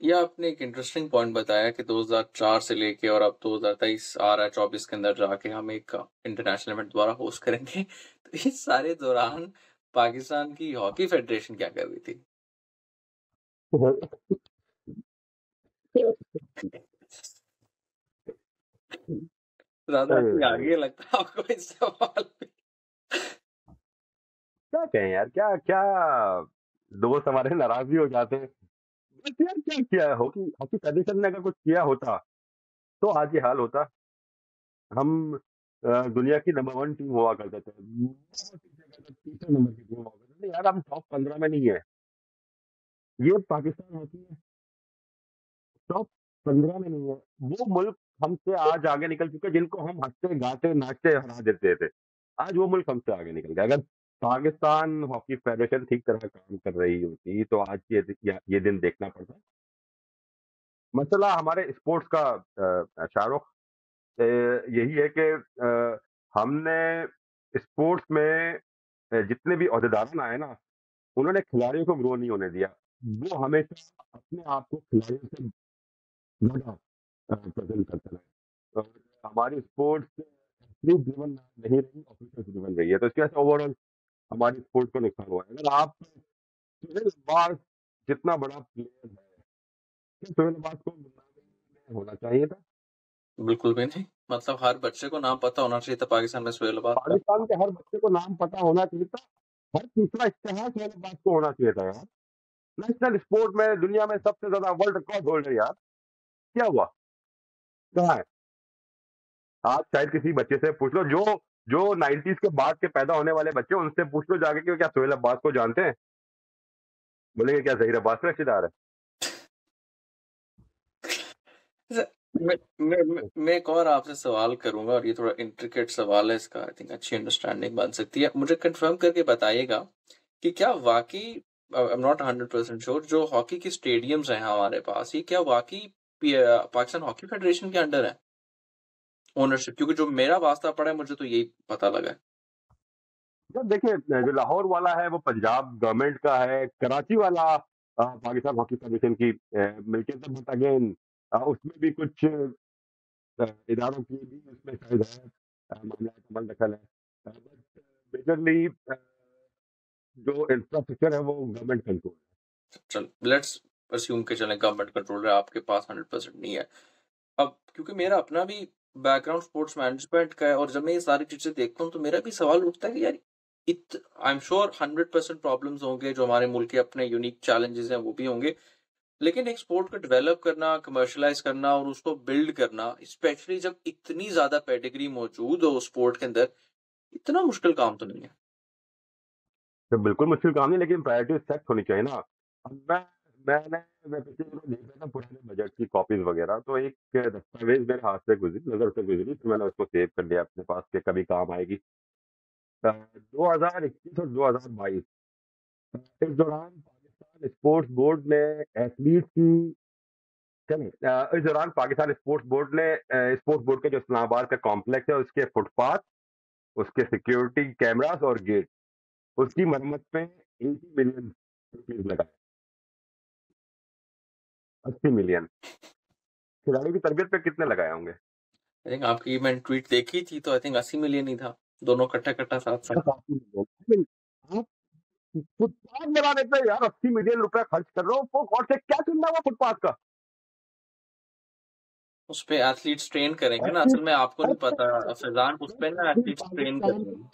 ये आपने एक इंटरेस्टिंग पॉइंट बताया कि 2004 से लेके और अब 2023 आ रहा है, 24 के अंदर जाके हम एक इंटरनेशनल इवेंट दोबारा होस्ट करेंगे। तो इस सारे दौरान पाकिस्तान की हॉकी फेडरेशन क्या कर रही थी? ज़्यादा अरे ही भाई, आगे लगता है आपको इस सवाल में? क्या कहें यार, क्या-क्या दोस्त हमारे नाराज़ भी हो जाते हैं। बस यार क्या किया है, हॉकी हॉकी फेडरेशन ने अगर कुछ किया होता, तो आज ये हाल होता। हम दुनिया की नंबर 1 टीम हुआ करते थे। बहुत सी जगह तो तीसरे नंबर की टीम हुआ करते थे। यार हम टॉप 15 में नहीं है। ये पाकिस्तान हॉकी है, टॉप 15 में नहीं है। वो मुल्क हमसे आज आगे निकल चुके हैं जिनको हम हँसते, गाते, नाचते हरा देते थे। आज वो मुल्क हमसे आगे निकल गया। अगर पाकिस्तान हॉकी फेडरेशन ठीक तरह काम कर रही होती, तो आज ये दिन देखना पड़ता। मसला हमारे स्पोर्ट्स का शाहरुख यही है कि हमने स्पोर्ट्स में जितने भी ओहदेदार आए ना, उन्होंने खिलाड़ियों को ग्रो नहीं होने दिया। वो हमेशा अपने आप को खिलाड़ियों से ज़्यादा प्रेज़ेंट करते रहे। और हमारी स्पोर्ट्स एथलीट ड्रिवन नहीं रही, ऑफिसर्स ड्रिवन रही है। तो इसकी वजह से ओवरऑल हमारी स्पोर्ट्स को नुकसान हुआ है। अगर आप सुहेल अब्बास जितना बड़ा प्लेयर है, क्या सुहेल अब्बास को मुन्नाबी में होना चाहिए था? बिल्कुल भी नहीं। मतलब हर बच्चे को नाम पता होना चाहिए था पाकिस्तान में सुहेल अब्बास का। पाकिस्तान के हर बच्चे को नाम पता होना चाहिए था। हर तीसरा इश्तेहार सुहेल अब्बास को होना चाहिए था यार। नेशनल स्पोर्ट में दुनिया में सबसे ज़्यादा वर्ल्ड रिकॉर्ड होल्डर यार। क्या हुआ? कहाँ है? आप शायद किसी बच्चे से पूछ लो, जो 90s के बाद के पैदा होने वाले बच्चे, उनसे पूछ लो जाके कि क्या सोहेल अब्बास को जानते हैं? बोलेंगे क्या ज़हीर अब्बास का रिश्तेदार है? ज मैं एक और आपसे सवाल करूँगा और ये थोड़ा इंट्रिकेट सवाल है इसका आई थिंक अच्छी अंडरस्टैंडिंग बन सकती है। मुझे कन्फर्म करके बताइएगा कि क्या वाक़ई आई एम नॉट 100% श्योर जो हॉकी के स्टेडियम्स हैं हमारे पास, ये क्या वाक़ई पाकिस्तान हॉकी फेडरेशन के अंडर है? ओनरशिप क्योंकि जो मेरा वास्ता पड़ा है मुझे तो यही पता लगा है। तो देखिए, जो लाहौर वाला है वो पंजाब गवर्नमेंट का है, कराची वाला पाकिस्तान हॉकी फेडरेशन की मिल्कियत है, बट अगेन उसमें भी कुछ इदारों की भी उसमें शायद है मामला कमल दखल है। बट मेजरली जो इंफ्रास्ट्रक्चर है वो गवर्नमेंट कंट्रोल है। चल लेट्स अस्यूम के चलें गवर्नमेंट कंट्रोल है, आपके पास 100% नहीं है। अब क्योंकि मेरा अपना भी बैकग्राउंड स्पोर्ट्स मैनेजमेंट का है और जब मैं ये सारी चीज़ें देखता हूँ तो मेरा भी सवाल उठता है कि यार आई एम श्योर 100% प्रॉब्लम्स होंगे जो हमारे मुल्क के अपने यूनिक चैलेंजेस हैं वो भी होंगे। लेकिन एक स्पोर्ट को डेवलप करना, कमर्शियलाइज़ करना और उसको बिल्ड करना, स्पेशली जब इतनी ज़्यादा पेडिग्री मौजूद हो स्पोर्ट के अंदर, इतना मुश्किल काम तो नहीं है। तो बिल्कुल मुश्किल काम नहीं, लेकिन प्रायोरिटी सेट होनी चाहिए ना। अब मैं पिछले दिनों देख रहा था पुराने बजट की कॉपीज वगैरह, तो एक दस्तावेज मेरे हाथ से गुजरी, नजर से गुजरी, तो मैंने उसको सेव कर लिया अपने पास के कभी काम आएगी। 2021 और 2022 इस दौरान पाकिस्तान स्पोर्ट्स बोर्ड ने एथलीट की इस दौरान पाकिस्तान स्पोर्ट्स बोर्ड ने स्पोर्ट्स बोर्ड के जो इस्लामाबाद का कॉम्प्लेक्स है उसके फुटपाथ, उसके सिक्योरिटी कैमरास और गेट, उसकी मरम्मत पे 80 मिलियन रुपीज लगाए। 80 मिलियन। खिलाड़ियों की तरबियत पे कितने लगाए होंगे? आई थिंक आपकी मैंने ट्वीट देखी थी तो आई थिंक 80 मिलियन ही था। दोनों कट्टा-कट्टा साथ-साथ। बस 80 मिलियन। आप फुटपाथ बनाने पे यार 80 मिलियन रुपए खर्च कर रहे हो, वो और से क्या करना हुआ फुटपाथ का? उसपे एथलीट्स ट्रेन करेंगे ना, असल एथलीट में आपको नहीं अच्छा, पता फैज़ान उस पे ना एथलीट एथलीट्स ट्रेन पाकिस्तान करेंगे।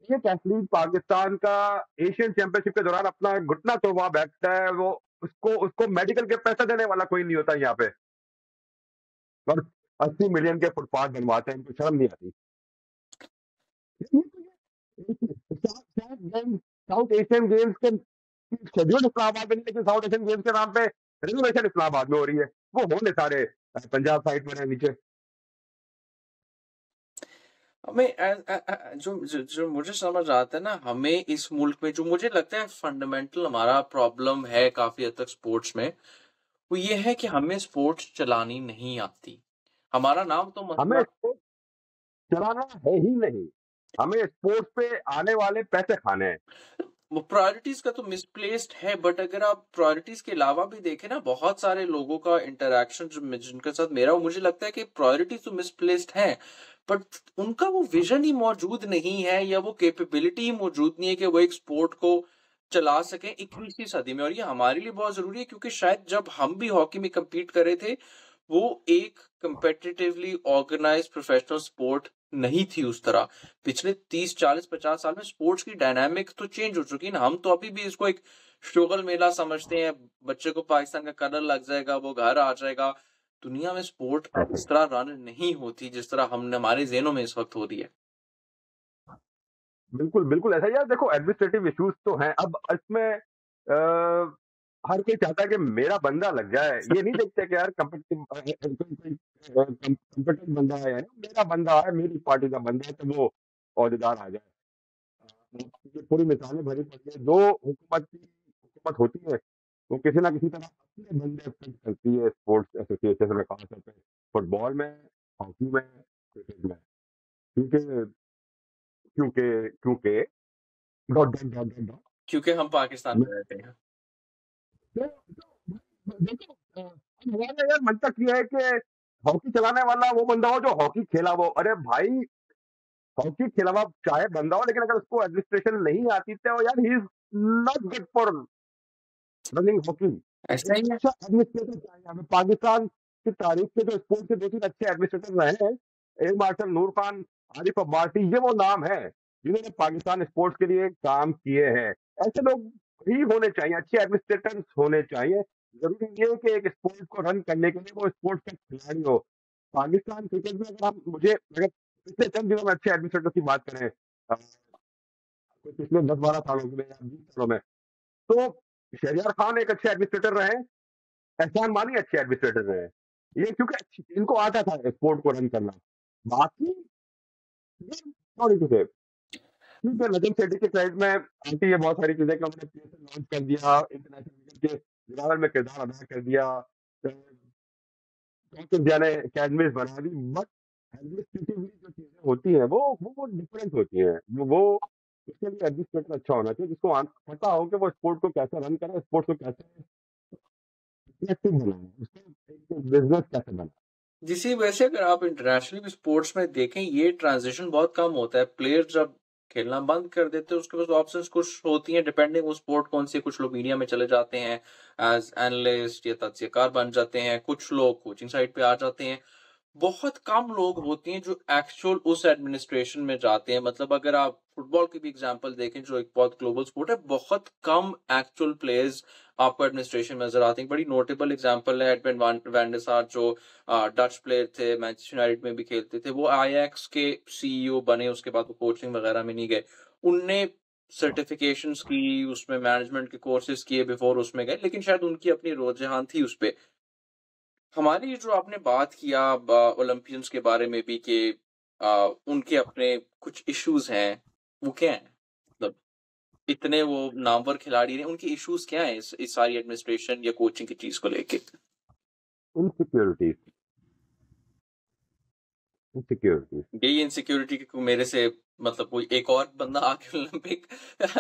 एक एथलीट पाकिस्तान का एशियन चैंपियनशिप के दौरान अपना घुटना तोड़वा बैठता है, वो उसको उसको मेडिकल के पैसे देने वाला कोई नहीं होता यहाँ पे, और 80 मिलियन के फुटपाथ बनवाते हैं, इनको शर्म नहीं आती। साउथ एशियन गेम्स के शेड्यूल इस्लामाबाद में नहीं, लेकिन साउथ एशियन गेम्स के नाम पे रिजर्वेशन इस्लामाबाद में हो रही है। वो होने सारे पंजाब साइड में है नीचे। हमें जो मुझे समझ आता है ना, हमें इस मुल्क में जो मुझे लगता है फंडामेंटल हमारा प्रॉब्लम है काफ़ी हद तक स्पोर्ट्स में, वो ये है कि हमें स्पोर्ट्स चलानी नहीं आती। हमारा नाम तो हमें मसला स्पोर्ट्स चलाना है ही नहीं, हमें स्पोर्ट्स पे आने वाले पैसे खाने हैं। वो प्रायोरिटीज का तो मिसप्लेस्ड है, बट अगर आप प्रायोरिटीज के अलावा भी देखें ना, बहुत सारे लोगों का इंटरेक्शन जिनके साथ मेरा, मुझे लगता है कि प्रायोरिटीज तो मिसप्लेस्ड है, बट उनका वो विजन ही मौजूद नहीं है, या वो कैपेबिलिटी ही मौजूद नहीं है कि वो एक स्पोर्ट को चला सकें 21वीं सदी में। और ये हमारे लिए बहुत जरूरी है, क्योंकि शायद जब हम भी हॉकी में compete कर रहे थे, वो एक कंपेटिटिवली ऑर्गेनाइज्ड प्रोफेशनल स्पोर्ट नहीं थी उस तरह। पिछले 30, 40, 50 साल में स्पोर्ट्स की डायनामिक तो चेंज हो चुकी है ना। हम तो अभी भी इसको एक शुगल मेला समझते हैं, बच्चे को पाकिस्तान का कलर लग जाएगा, वो घर आ जाएगा। दुनिया में स्पोर्ट अब इस तरह रन नहीं होती जिस तरह हमने हमारे ज़हनों में इस वक्त हो रही है। बिल्कुल, बिल्कुल ऐसा ही यार देखो एडमिनिस्ट्रेटिव इश्यूज़ तो हैं। अब इसमें हर कोई चाहता है कि मेरा बंदा लग जाए। ये नहीं देखते कि यार कॉम्पिटिटिव कॉम्पिटेंट बंदा है, मेरा बंदा है, मेरी पार्टी का बंदा है, तो वो ओहदेदार आ जाए। ये पूरी मिसालें भरी पड़ी हैं। जो हुकूमत होती है, वो किसी न किसी तरह अपने बंदे फिट करती है स्पोर्ट्स एसोसिएशन में, खास तौर पे फुटबॉल में, हॉकी में, क्रिकेट में। क्योंकि क्योंकि क्योंकि dot, dot, dot, dot, dot. क्योंकि हम पाकिस्तान में रहते हैं। देखो हमारा यार मंतक ये है कि हॉकी चलाने वाला वो बंदा हो जो हॉकी खेला वो। अरे भाई हॉकी खेला हुआ चाहे बंदा हो, लेकिन अगर उसको एडमिनिस्ट्रेशन नहीं आती तो यार he is not good for running hockey. ऐसा एक ही है। अच्छा एडमिनिस्ट्रेटर चाहिए हमें। पाकिस्तान की तारीख के जो स्पोर्ट्स के 2-3 अच्छे एडमिनिस्ट्रेटर रहे हैं, एयर मार्शल नूर खान, आरिफ अब्बासी, ये वो नाम है जिन्होंने पाकिस्तान स्पोर्ट्स के लिए काम किए हैं। ऐसे लोग ही होने चाहिए, अच्छे एडमिनिस्ट्रेटर्स होने चाहिए। जरूरी ये है कि एक स्पोर्ट को रन करने के लिए वो स्पोर्ट्स का खिलाड़ी हो। पाकिस्तान क्रिकेट में अगर हम मुझे अगर पिछले चंद दिनों में अच्छे एडमिनिस्ट्रेटर की बात करें, पिछले 10-12 सालों में या 20 सालों में, तो शहरियार खान एक अच्छे एडमिनिस्ट्रेटर रहे, एहसान मानी अच्छे एडमिनिस्ट्रेटर रहे। ये क्योंकि इनको आता था स्पोर्ट को रन करना। बाकी सॉरी टू से ठीक है, नजम सेठी के साइड में आती है बहुत सारी चीजें कि उन्होंने पीएसएल लॉन्च कर दिया, इंटरनेशनल क्रिकेट के लेवल में किरदार अदा कर दिया, टॉस इंडिया ने अकेडमीज बना दी। बट एडमिनिस्ट्रेटिवली जो चीजें होती हैं वो डिफरेंट होती हैं। वो उसके लिए एडमिनिस्ट्रेटर अच्छा होना चाहिए, जिसको पता हो कि वो स्पोर्ट को कैसे रन करे, स्पोर्ट्स को कैसे अट्रैक्टिव बनाए, उसको एक बिजनेस कैसे बनाए। जिसी वजह से अगर आप इंटरनेशनली भी स्पोर्ट्स में देखें, ये ट्रांजिशन बहुत कम होता है। प्लेयर जब खेलना बंद कर देते हैं, उसके पास ऑप्शंस कुछ होती हैं, डिपेंडिंग वो स्पोर्ट कौन सी। कुछ लोग मीडिया में चले जाते हैं एज एनालिस्ट या तज्जियाकार बन जाते हैं, कुछ लोग कोचिंग साइड पे आ जाते हैं। बहुत कम लोग होते हैं जो एक्चुअल उस एडमिनिस्ट्रेशन में जाते हैं। मतलब अगर आप फुटबॉल की भी एग्जांपल देखें, जो एक बहुत ग्लोबल स्पोर्ट है, बहुत कम एक्चुअल प्लेयर्स आपको एडमिनिस्ट्रेशन में नजर आते हैं। बड़ी नोटेबल एग्जांपल है एडविन वैन डर सार, जो डच प्लेयर थे, मैनचेस्टर यूनाइटेड में भी खेलते थे। वो आईएक्स के सीईओ बने, उसके बाद वो कोचिंग वगैरह में नहीं गए। उनने सर्टिफिकेशंस की, उसमें मैनेजमेंट के कोर्सेज किए बिफोर उसमें गए, लेकिन शायद उनकी अपनी रुझान थी उस पे। हमारी जो आपने बात किया ओलंपियंस के बारे में भी कि उनके अपने कुछ इश्यूज हैं, वो क्या हैं? मतलब इतने वो नामवर खिलाड़ी हैं, उनके इश्यूज क्या हैं इस सारी एडमिनिस्ट्रेशन या कोचिंग की चीज को लेके? Insecurities, insecurities. यही इनसिक्योरिटी की मेरे से, मतलब कोई एक और बंदा आके ओलंपिक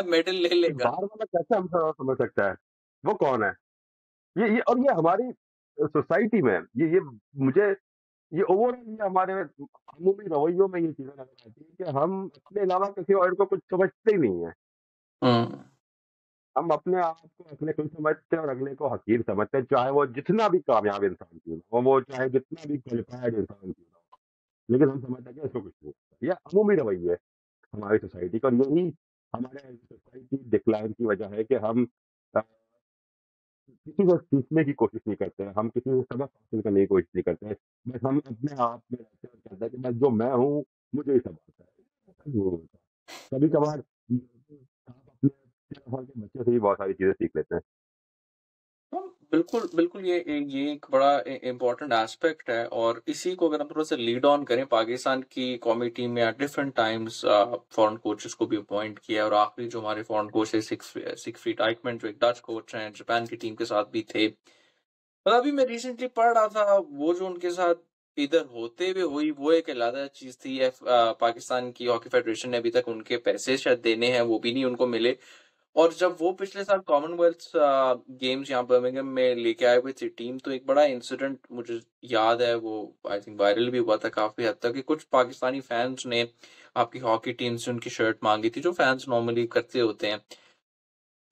मेडल ले लेगा। बाहर वाला कैसे हम समझ सकता है वो कौन है। ये और ये हमारी सोसाइटी में ये मुझे ये ओवरऑल ये हमारे अमूमी रवैयों में ये चीजें नजर आती है कि हम अपने अलावा किसी और को कुछ समझते ही नहीं है। हम्म। हम अपने आप को अगले को समझते हैं और अगले को हकीर समझते हैं, चाहे वो जितना भी कामयाब इंसान क्यों ना हो, वो चाहे जितना भी क्वालिफाइड इंसान क्यों ना हो, लेकिन हम समझते हैं कि इसको कुछ नहीं आता। ये अमूमी रवैया है हमारी सोसाइटी का, और यही हमारे सोसाइटी डिक्लाइन की वजह है कि हम किसी को सीखने की कोशिश नहीं करते हैं, हम किसी से सबक हासिल करने की कोशिश नहीं करते हैं। बस हम अपने आप में रहते हैं और कहते हैं कि बस जो मैं हूँ, मुझे ही सब आता है। ऐसा नहीं होता। कभी-कभार आप अपने 13 साल के बच्चे से ही बहुत सारी चीज़ें सीख लेते हैं। हाँ, बिल्कुल, बिल्कुल, ये एक बड़ा इम्पोर्टेंट एस्पेक्ट है। और इसी को अगर हम थोड़ा सा लीड ऑन करें, पाकिस्तान की कौमी टीम में at different times foreign coaches को भी अपॉइंट किया है। और आखिरी जो हमारे फॉरेन कोच है, सिगफ्रीड आइकमैन, जो एक डच कोच हैं, जापान की टीम के साथ भी थे। और अभी मैं रिसेंटली पढ़ रहा था, वो जो उनके साथ इधर होते हुए हुई, वो एक अलग चीज थी। पाकिस्तान की हॉकी फेडरेशन ने अभी तक उनके पैसे शायद देने हैं, वो भी नहीं उनको मिले। और जब वो पिछले साल कॉमनवेल्थ गेम्स यहाँ बर्मिंघम में लेके आए हुए थे टीम, तो एक बड़ा इंसिडेंट मुझे याद है, वो आई थिंक वायरल भी हुआ था काफ़ी हद तक, कि कुछ पाकिस्तानी फैन्स ने आपकी हॉकी टीम से उनकी शर्ट माँगी थी, जो फैन्स नॉर्मली करते होते हैं।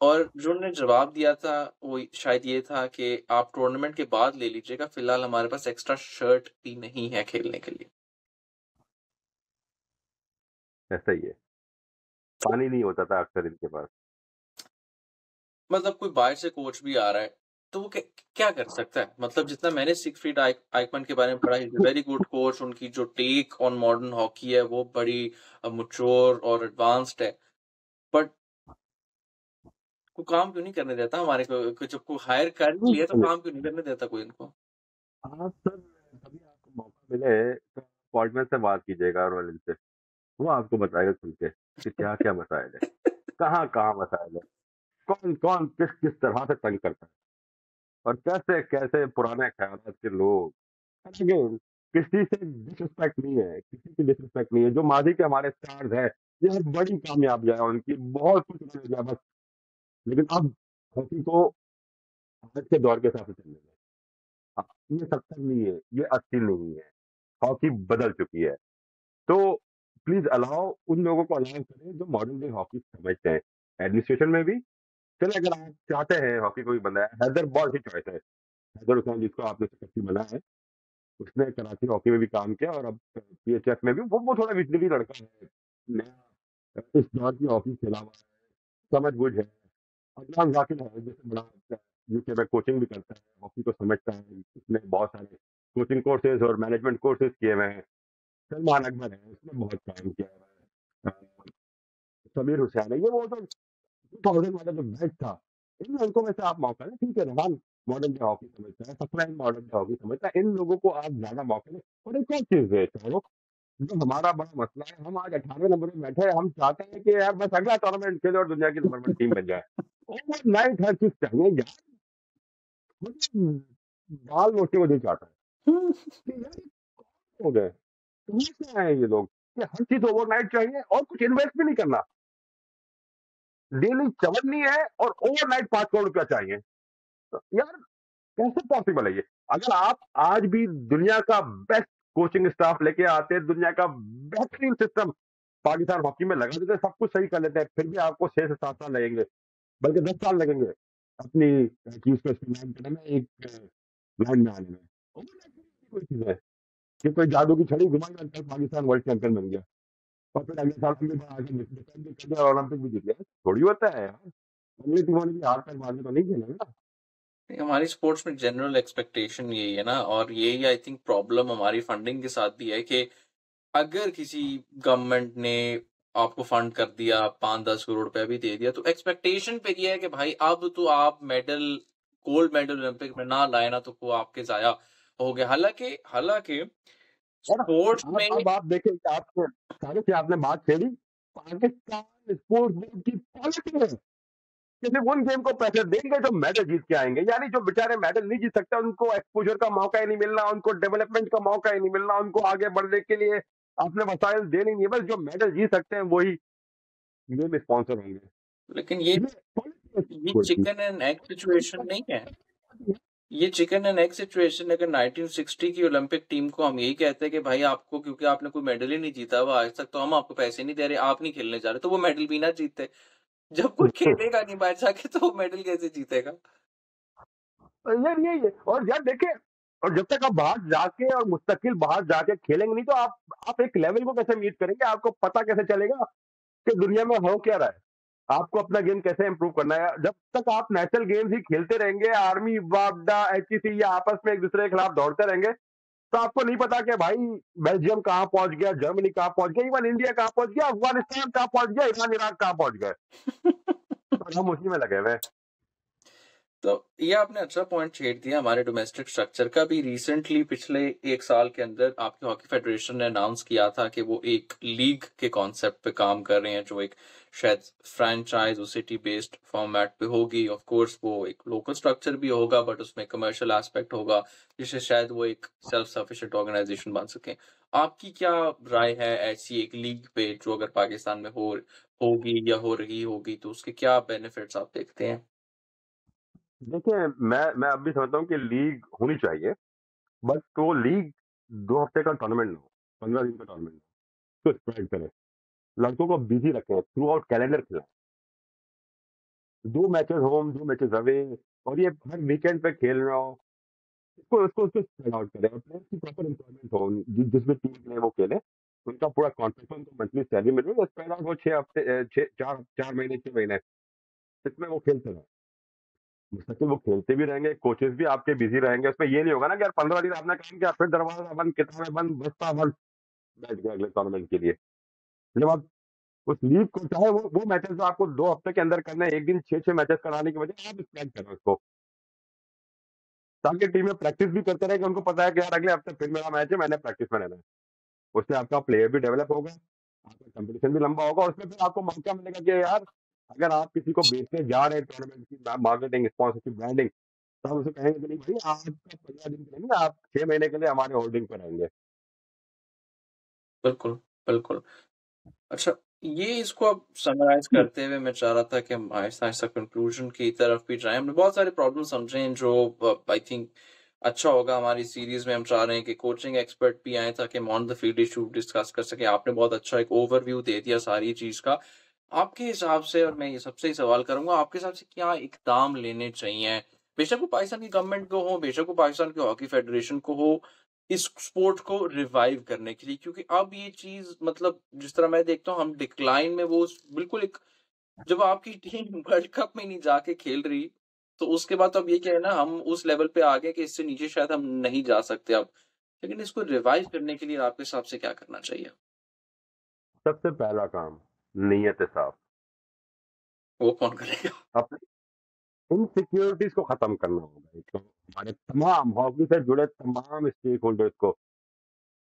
और जो उन्होंने जवाब दिया था, वो शायद ये था कि आप टूर्नामेंट के बाद ले लीजिएगा, फिलहाल हमारे पास एक्स्ट्रा शर्ट भी नहीं है खेलने के लिए। ऐसा ही है। पानी नहीं होता था अक्सर इनके पास। मतलब कोई बाहर से कोच भी आ रहा है, तो वो क्या कर सकता है? मतलब जितना मैंने सिगफ्रीड आइकमैन के बारे में पढ़ा, he is a very good coach, उनकी जो टेक ऑन मॉडर्न हॉकी है, वो बड़ी मैच्योर और एडवांस्ड है। बट वो काम क्यों नहीं करने देता हमारे को जब को हायर कर ही लिया, तो काम क्यों नहीं करने देता कोई इनको? हाँ सर, कभी आपको मौका मिले तो पॉडमैन से बात कीजिएगा रॉयल से। वो आपको बताएगा खुल के कि क्या-क्या मसाइल है, कहाँ-कहाँ मसाइल है, कौन-कौन किस-किस तरह से तंग करता है और कैसे-कैसे पुराने ख़यालात के लोग। एंड अगेन, किसी से डिसरिस्पेक्ट नहीं है, किसी की डिसरिस्पेक्ट नहीं है। जो माज़ी के हमारे स्टार्स हैं, ये बड़ी कामयाबियाँ हैं उनकी, बहुत कुछ उन्होंने किया बस। लेकिन अब हॉकी को आज के दौर के हिसाब से चलने दें। ये 70 नहीं है, ये 80 नहीं है, हॉकी बदल चुकी है। तो प्लीज़ अलाउ उन लोगों को अलाउ करें जो मॉडर्न डे हॉकी समझते हैं। एडमिनिस्ट्रेशन में भी चलिए, अगर आप चाहते हैं हॉकी को भी बनाया, हैदर बहुत ही चॉइस है। हैदर हुसैन जिसको आपने सेक्रेटरी बनाया है, उसने कराची हॉकी में भी काम किया और अब पीएचएफ में भी वो थोड़ा विजनरी लड़का है। नया इस दौर की हॉकी खेला हुआ है, समझ-बूझ है। अदनान ज़ाकिर है जैसे बड़ा यूके में कोचिंग भी करता है, हॉकी को समझता है। उसने बहुत सारे कोचिंग कोर्सेज़ और मैनेजमेंट कोर्सेज़ किए हुए हैं। सलमान अकबर है, उसने बहुत काम किया हुआ है। समीर हुसैन है, ये वो तो 2000 वाला जो बैच था, इन लड़कों में से आप मौका लें। ठीक है, रेहान मॉडर्न डे हॉकी समझता है, सफरैन मॉडर्न डे हॉकी समझता है, इन लोगों को आप ज़्यादा मौके दें। और एक और चीज़ है चारों, जो हमारा बड़ा मसला है, हम आज 18वें नंबर में बैठे हैं, हम चाहते हैं कि यार बस अगला टूर्नामेंट खेले और दुनिया की नंबर 1 टीम बन जाए। ओवरनाइट हर चीज़ चाहिए यार, मतलब बाल नोचने को दिल चाहता है कि यार ये हो गए, कहाँ से आए हैं ये लोग कि हर चीज़ ओवरनाइट चाहिए और कुछ इन्वेस्ट भी नहीं करना। डेली चवन्नी है और ओवरनाइट 5 करोड़ रुपया चाहिए। तो यार कैसे पॉसिबल है ये? अगर आप आज भी दुनिया का बेस्ट कोचिंग स्टाफ लेके आते, दुनिया का बेहतरीन सिस्टम पाकिस्तान हॉकी में लगा देते, सब कुछ सही कर लेते हैं, फिर भी आपको 6 से 7 साल लगेंगे, बल्कि 10 साल लगेंगे अपनी चीज़ को इस्तेमाल करने में, एक लाइन में आने में। कोई चीज़ है कि कोई जादू की छड़ी घुमाई और कल पाकिस्तान वर्ल्ड चैंपियन बन गया और फिर अगले साल फिर आगे डिफेंड भी कर दिया और ओलंपिक भी जीत गया। थोड़ी होता है यार, अगली टीमों ने भी हाथ पैर मार के तो नहीं खेला ना। हमारी स्पोर्ट्स में जनरल एक्सपेक्टेशन यही है ना, और यही आई थिंक प्रॉब्लम हमारी फंडिंग के साथ भी है, कि अगर किसी गवर्नमेंट ने आपको फंड कर दिया, 5-10 करोड़ रुपया भी दे दिया, तो एक्सपेक्टेशन फिर ये है कि भाई अब तो आप मेडल, गोल्ड मेडल ओलंपिक में ना लाए ना, तो वो आपके जाया हो गया। हालांकि हालांकि और स्पोर्ट्स में अब आप देखें कि आपको सारे की आपने बात छेड़ी, पाकिस्तान स्पोर्ट्स बोर्ड की पॉलिसी है कि सिर्फ उन गेम को पैसे देंगे जो मेडल जीत के आएंगे। यानी जो बेचारे मेडल नहीं जीत सकते, उनको एक्सपोजर का मौका ही नहीं मिलना, उनको डेवलपमेंट का मौका ही नहीं मिलना, उनको आगे बढ़ने के लिए अपने वसाइल देने नहीं है। बस जो मेडल जीत सकते हैं वही गेम स्पॉन्सर होंगे। लेकिन ये पॉलिसी है ये स्पोर्ट की। चिकन एंड एग सिचुएशन नहीं है। ये चिकन एंड एग सिचुएशन, अगर 1960 की ओलंपिक टीम को हम यही कहते हैं कि भाई आपको, क्योंकि आपने कोई मेडल ही नहीं जीता हुआ आज तक, तो हम आपको पैसे नहीं दे रहे, आप नहीं खेलने जा रहे, तो वो मेडल भी ना जीते। जब कोई खेलेगा नहीं बाहर जाके, तो वो मेडल कैसे जीतेगा? यार यही है। और यार देखिए, और जब तक आप बाहर जाके और मुस्तकिल बाहर जाके खेलेंगे नहीं, तो आप एक लेवल को कैसे मीट करेंगे? आपको पता कैसे चलेगा कि दुनिया में हो क्या रहा है? आपको अपना गेम कैसे इम्प्रूव करना है? जब तक आप नेशनल गेम्स ही खेलते रहेंगे, आर्मी, वापडा, एचईसी या आपस में एक दूसरे के खिलाफ दौड़ते रहेंगे, तो आपको नहीं पता कि भाई बेल्जियम कहाँ पहुंच गया, जर्मनी कहाँ पहुंच गया, इवन इंडिया कहाँ पहुंच गया, अफगानिस्तान कहाँ पहुंच गया, ईरान इराक कहाँ पहुंच गए। और हम उसी में लगे हुए हैं। तो ये आपने अच्छा पॉइंट छेड़ दिया हमारे डोमेस्टिक स्ट्रक्चर का भी। रिसेंटली पिछले 1 साल के अंदर आपकी हॉकी फेडरेशन ने अनाउंस किया था कि वो एक लीग के कॉन्सेप्ट पे काम कर रहे हैं, जो एक शायद फ्रैंचाइज और सिटी बेस्ड फॉर्मेट पे होगी। ऑफ कोर्स वो एक लोकल स्ट्रक्चर भी होगा, बट उसमें कमर्शियल एस्पेक्ट होगा, जिससे शायद वो एक सेल्फ सफिशिएंट ऑर्गेनाइजेशन बन सके। आपकी क्या राय है ऐसी एक लीग पे, जो अगर पाकिस्तान में हो होगी या हो रही होगी, तो उसके क्या बेनिफिट्स आप देखते हैं? देखिए, मैं अब भी समझता हूँ कि लीग होनी चाहिए, बट वो लीग 2 हफ्ते का टूर्नामेंट ना हो, 15 दिन का टूर्नामेंट हो, तो स्प्रेड करें। लड़कों को बिज़ी रखें, थ्रू आउट कैलेंडर खिलाएँ। 2 मैचेज़ होम, 2 मैचेज़ अवे, और ये हर वीकेंड पे खेल रहा हो, उसको स्प्रेड आउट करें, और प्लेयर्स की प्रॉपर एम्प्लॉयमेंट हो, जिस भी टीम के लिए वो खेलें, उनका पूरा कॉन्ट्रैक्ट, उनको मंथली सैलरी मिल रही है, स्प्रेड आउट हो 6 हफ्ते, 6 4 महीने, 6 महीने, इसमें वो खेलते रहें। मुस्तकिल वो खेलते भी रहेंगे, कोचेज़ भी आपके बिज़ी रहेंगे, उसमें ये नहीं होगा ना कि यार 15 दिन आपने काम किया, फिर दरवाज़ा बंद, किताबें बंद, बस्ता बंद, बैठ गए अगले टूर्नामेंट के लिए। जब आप उस लीग को, चाहे वो मैचेज़ जो आपको 2 हफ्ते के अंदर करना है, एक दिन 6-6 मैचेज़ कराने की बजाय आप स्प्रेड करें उसको, ताकि टीमें प्रैक्टिस भी करते रहें, कि उनको पता है कि यार अगले हफ्ते फिर मेरा मैच है, मैंने प्रैक्टिस में रहना है। उससे आपका प्लेयर भी डेवलप होगा, आपका कंपटीशन भी लंबा होगा, और उसमें फिर आपको मौका मिलेगा कि यार अगर आप किसी को बेचने जा रहे हैं टूर्नामेंट की मार्केटिंग, स्पॉन्सरशिप, ब्रांडिंग, तो हम उसे कहेंगे कि नहीं भाई, आज का 15 दिन के लिए नहीं, आप 6 महीने के लिए हमारे होल्डिंग पे रहेंगे। बिल्कुल, बिल्कुल। अच्छा, ये इसको अब समराइज़ करते हुए मैं चाह रहा था कि हम आहिस्ता-आहिस्ता कंक्लूज़न की तरफ भी जाएँ। हमने बहुत सारे प्रॉब्लम समझे हैं जो आई थिंक अच्छा होगा हमारी सीरीज़ में। हम चाह रहे हैं कि कोचिंग एक्सपर्ट भी आएँ ताकि हम on the field issue discuss कर सकें। आपने बहुत अच्छा एक ओवरव्यू दे दिया सारी चीज़ का। आपके हिसाब से, और मैं ये सबसे ही सवाल करूँगा, आपके हिसाब से क्या इक़दाम लेने चाहिए? बेशक वो पाकिस्तान की गवर्नमेंट को हो, बेशक वो पाकिस्तान की हॉकी फेडरेशन को हो, इस स्पोर्ट को रिवाइव करने के लिए, क्योंकि अब ये चीज़ मतलब जिस तरह मैं देखता हूँ हम डिक्लाइन में वो बिल्कुल एक, जब आपकी टीम वर्ल्ड कप में नहीं जाके खेल रही, तो उसके बाद तो अब ये क्या है ना, हम उस लेवल पे आ गए कि इससे नीचे शायद हम नहीं जा सकते अब। लेकिन इसको रिवाइव करने के लिए आपके हिसाब से क्या करना चाहिए? सबसे पहला काम, नीयत साफ। वो कौन करेगा? अपनी इनसिक्योरिटीज़ को खत्म करना होगा, एक तो हमारे तमाम हॉकी से जुड़े तमाम स्टेक होल्डर्स को।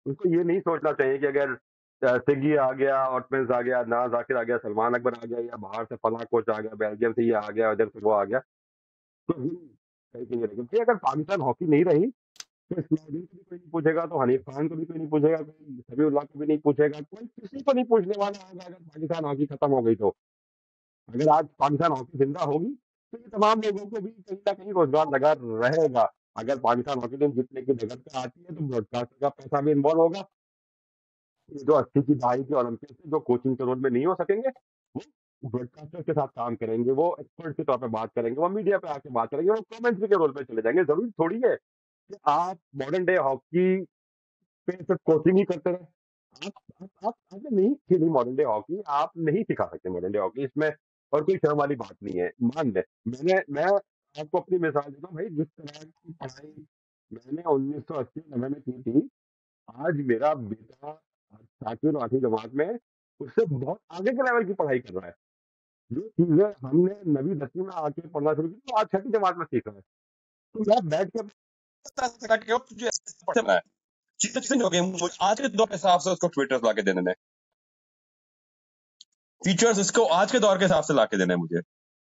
उनको ये नहीं सोचना चाहिए कि अगर सिग्गी आ गया, ऑटमन्स आ गया, नाज आकिर आ गया, सलमान अकबर आ गया, या बाहर से फलां कोच आ गया, बेल्जियम से ये आ गया, इधर से वो आ गया, तो हम कहीं के नहीं रहेंगे। भाई अगर पाकिस्तान हॉकी नहीं रही, तो इस्लाउद्दीन को भी कोई नहीं पूछेगा, तो हनीफ खान को भी कोई नहीं पूछेगा, कोई समीउल्लाह को भी नहीं पूछेगा, कोई किसी को नहीं पूछने वाला होगा अगर पाकिस्तान हॉकी खत्म हो गई तो। अगर आज पाकिस्तान हॉकी जिंदा होगी, तो ये तमाम लोगों को भी कहीं ना कहीं रोजगार लगा रहेगा। अगर पाकिस्तान हॉकी टीम जीतने की जगह पे आती है, तो ब्रॉडकास्टर का पैसा भी इन्वॉल्व होगा। ये जो 80 की दहाई के ओलंपिक्स में जो कोचिंग के रोल में नहीं हो सकेंगे, वो ब्रॉडकास्टर के साथ काम करेंगे, वो एक्सपर्ट के तौर पे बात करेंगे, वो मीडिया पे आके बात करेंगे, वो कमेंट्री के रोल पे चले जाएंगे। जरूरी थोड़ी है कि आप मॉडर्न डे हॉकी पे सिर्फ कोचिंग ही करते रहे। आपने नहीं खेली मॉडर्न डे हॉकी, आप नहीं सिखा सकते मॉडर्न डे हॉकी, इसमें और कोई शर्म वाली बात नहीं है। मान ले, मैं आपको अपनी मिसाल देता हूँ भाई, जिस तरह की पढ़ाई मैंने 1980-90 में की थी, आज मेरा बेटा 7वीं और 8वीं जमात में है, उससे बहुत आगे के लेवल की पढ़ाई कर रहा है। जो चीजें हमने 9वीं 10वीं में आके पढ़ना शुरू की, तो आज 6वीं जमात में सीख रहा है। तो मैं बैठ के चीजें चीजें हो गई आज के दौर के हिसाब से उसको ट्विटर्स ला के देने, फीचर्स इसको आज के दौर के हिसाब से ला के देने हैं मुझे,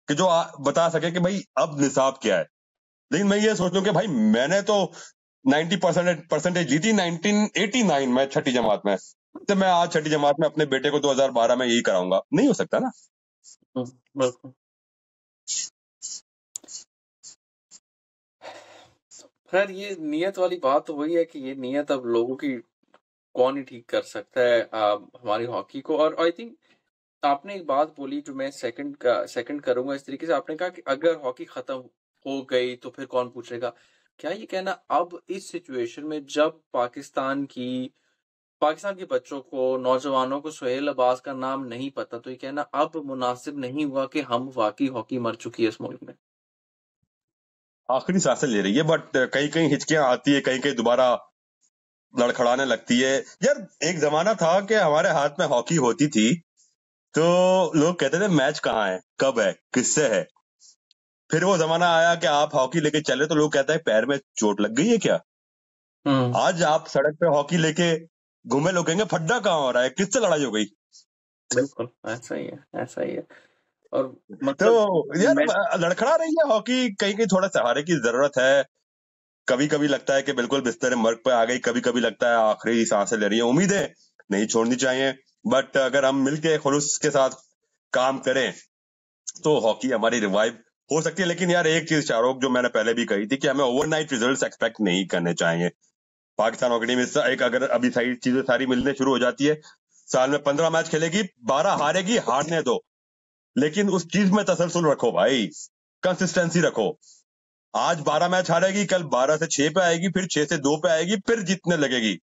कि जो बता सके कि भाई अब निसाब क्या है। लेकिन मैं ये सोच लूं कि भाई मैंने तो 90% जीती 1989 में 6ठी जमात में, तो मैं आज 6ठी जमात में अपने बेटे को 2012 में यही कराऊंगा, नहीं हो सकता ना। बिल्कुल। खैर, ये नियत वाली बात तो वही है कि ये नियत अब लोगों की कौन ही ठीक कर सकता है हमारी हॉकी को। और आई थिंक आपने एक बात बोली जो मैं सेकंड करूंगा इस तरीके से। आपने कहा कि अगर हॉकी खत्म हो गई तो फिर कौन पूछेगा? क्या ये कहना अब इस सिचुएशन में, जब पाकिस्तान के बच्चों को, नौजवानों को सुहेल अब्बास का नाम नहीं पता, तो ये कहना अब मुनासिब नहीं हुआ कि हम वाकई हॉकी मर चुकी है इस मुल्क में? आखिरी सांसें ले रही है, बट कहीं कहीं हिचकियां आती है, कहीं कहीं दोबारा लड़खड़ाने लगती है। यार एक जमाना था कि हमारे हाथ में हॉकी होती थी तो लोग कहते थे मैच कहाँ है, कब है, किससे है। फिर वो जमाना आया कि आप हॉकी लेके चले तो लोग कहते हैं पैर में चोट लग गई है क्या। आज आप सड़क पे हॉकी लेके घूमे, लोग कहेंगे फड्डा कहाँ हो रहा है, किससे लड़ाई हो गई। बिल्कुल ऐसा ही है, ऐसा ही है। और तो मतलब यार मैं लड़खड़ा रही है हॉकी, कहीं कहीं थोड़ा सहारे की जरूरत है। कभी कभी लगता है कि बिल्कुल बिस्तर मर्ग पे आ गई, कभी कभी लगता है आखिरी सांसें ले रही है। उम्मीदें नहीं छोड़नी चाहिए, बट अगर हम मिलके खुलूस के साथ काम करें तो हॉकी हमारी रिवाइव हो सकती है। लेकिन यार एक चीज शाहरुख जो मैंने पहले भी कही थी कि हमें ओवरनाइट रिजल्ट्स एक्सपेक्ट नहीं करने चाहिए। पाकिस्तान हॉकी टीम एक अगर अभी सही चीजें सारी मिलने शुरू हो जाती है, साल में 15 मैच खेलेगी, 12 हारेगी, हारने दो, लेकिन उस चीज में तसलसल रखो भाई, कंसिस्टेंसी रखो। आज 12 मैच हारेगी, कल 12 से 6 पे आएगी, फिर 6 से 2 पे आएगी, फिर जीतने लगेगी।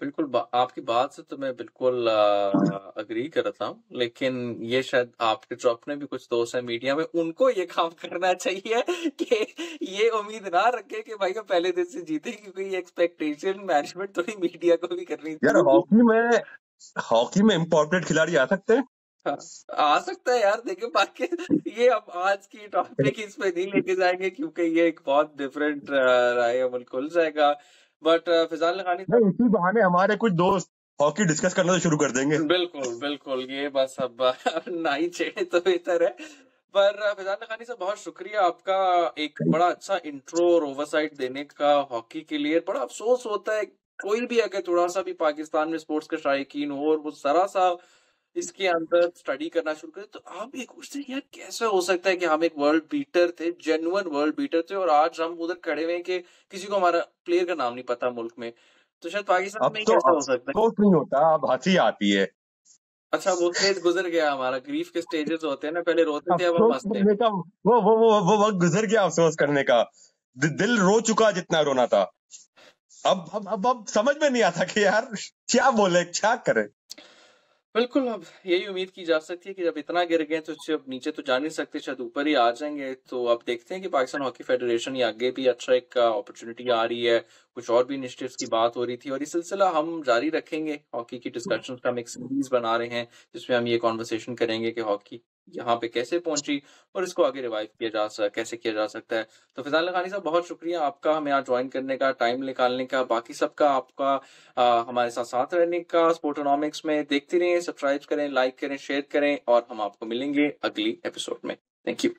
बिल्कुल आपकी बात से तो मैं बिल्कुल अग्री करता हूँ, लेकिन ये शायद आपके जो अपने भी कुछ दोस्त हैं मीडिया में, उनको ये काम करना चाहिए कि ये उम्मीद ना रखे कि भाई हम पहले दिन से जीते, क्योंकि ये एक्सपेक्टेशन मैनेजमेंट थोड़ी मीडिया को भी करनी यार चाहिए। हॉकी में इंपोर्टेड खिलाड़ी आ सकते हैं। हाँ, आ सकता है यार। देखिए बाकी ये हम आज की टॉपिक इस पे नहीं लेके जाएंगे, क्योंकि ये एक बहुत डिफरेंट राय अमल खुल जाएगा। बट फिजाल लखानी नहीं, इसी बहाने हमारे कुछ दोस्त हॉकी डिस्कस करना तो शुरू कर देंगे। बिल्कुल बिल्कुल, ये बस अब ना ही छेड़े तो बेहतर है। पर फिजाल लखानी साहब, बहुत शुक्रिया आपका एक बड़ा अच्छा इंट्रो और ओवरसाइट देने का हॉकी के लिए। बड़ा अफसोस होता है कोई भी अगर थोड़ा सा भी पाकिस्तान में स्पोर्ट्स का शायकीन हो और वो जरा सा इसके अंदर स्टडी करना शुरू करें, तो आप एक उससे यार कैसे हो सकता है कि हम एक वर्ल्ड बीटर थे, जेन्युइन वर्ल्ड बीटर थे, और आज हम उधर खड़े हुए हैं कि किसी को हमारा प्लेयर का नाम नहीं पता मुल्क में। तो शायद पाकिस्तान अब में ही तो कैसा हो सकता है। अफसोस नहीं होता, अब हंसी आती है। अच्छा, वो स्टेज गुजर गया हमारा। ग्रीफ के स्टेजेस होते हैं ना, पहले रोते थे, अब हम अफसोस हंसते हैं। करने का वो वक्त गुजर गया अफसोस करने का। दिल रो चुका जितना रोना था। अब समझ में नहीं आता कि यार क्या बोले, क्या करे। बिल्कुल, अब यही उम्मीद की जा सकती है कि जब इतना गिर गए तो अब नीचे तो जा नहीं सकते, शायद ऊपर ही आ जाएंगे। तो अब देखते हैं कि पाकिस्तान हॉकी फेडरेशन या आगे भी अच्छा एक अपॉर्चुनिटी आ रही है। कुछ और भी इनिशिएटिव्स की बात हो रही थी, और ये सिलसिला हम जारी रखेंगे। हॉकी की डिस्कशन का हम एक सीरीज बना रहे हैं, जिसमें हम ये कॉन्वर्सेशन करेंगे कि हॉकी यहाँ पे कैसे पहुंची और इसको आगे रिवाइव कैसे किया जा सकता है। तो फिजाल लखानी साहब, बहुत शुक्रिया आपका हमें यहाँ ज्वाइन करने का, टाइम निकालने का, बाकी सबका आपका हमारे साथ साथ रहने का। स्पोर्टोनॉमिक्स में देखते रहिए, सब्सक्राइब करें, लाइक करें, शेयर करें, और हम आपको मिलेंगे अगली एपिसोड में। Thank you.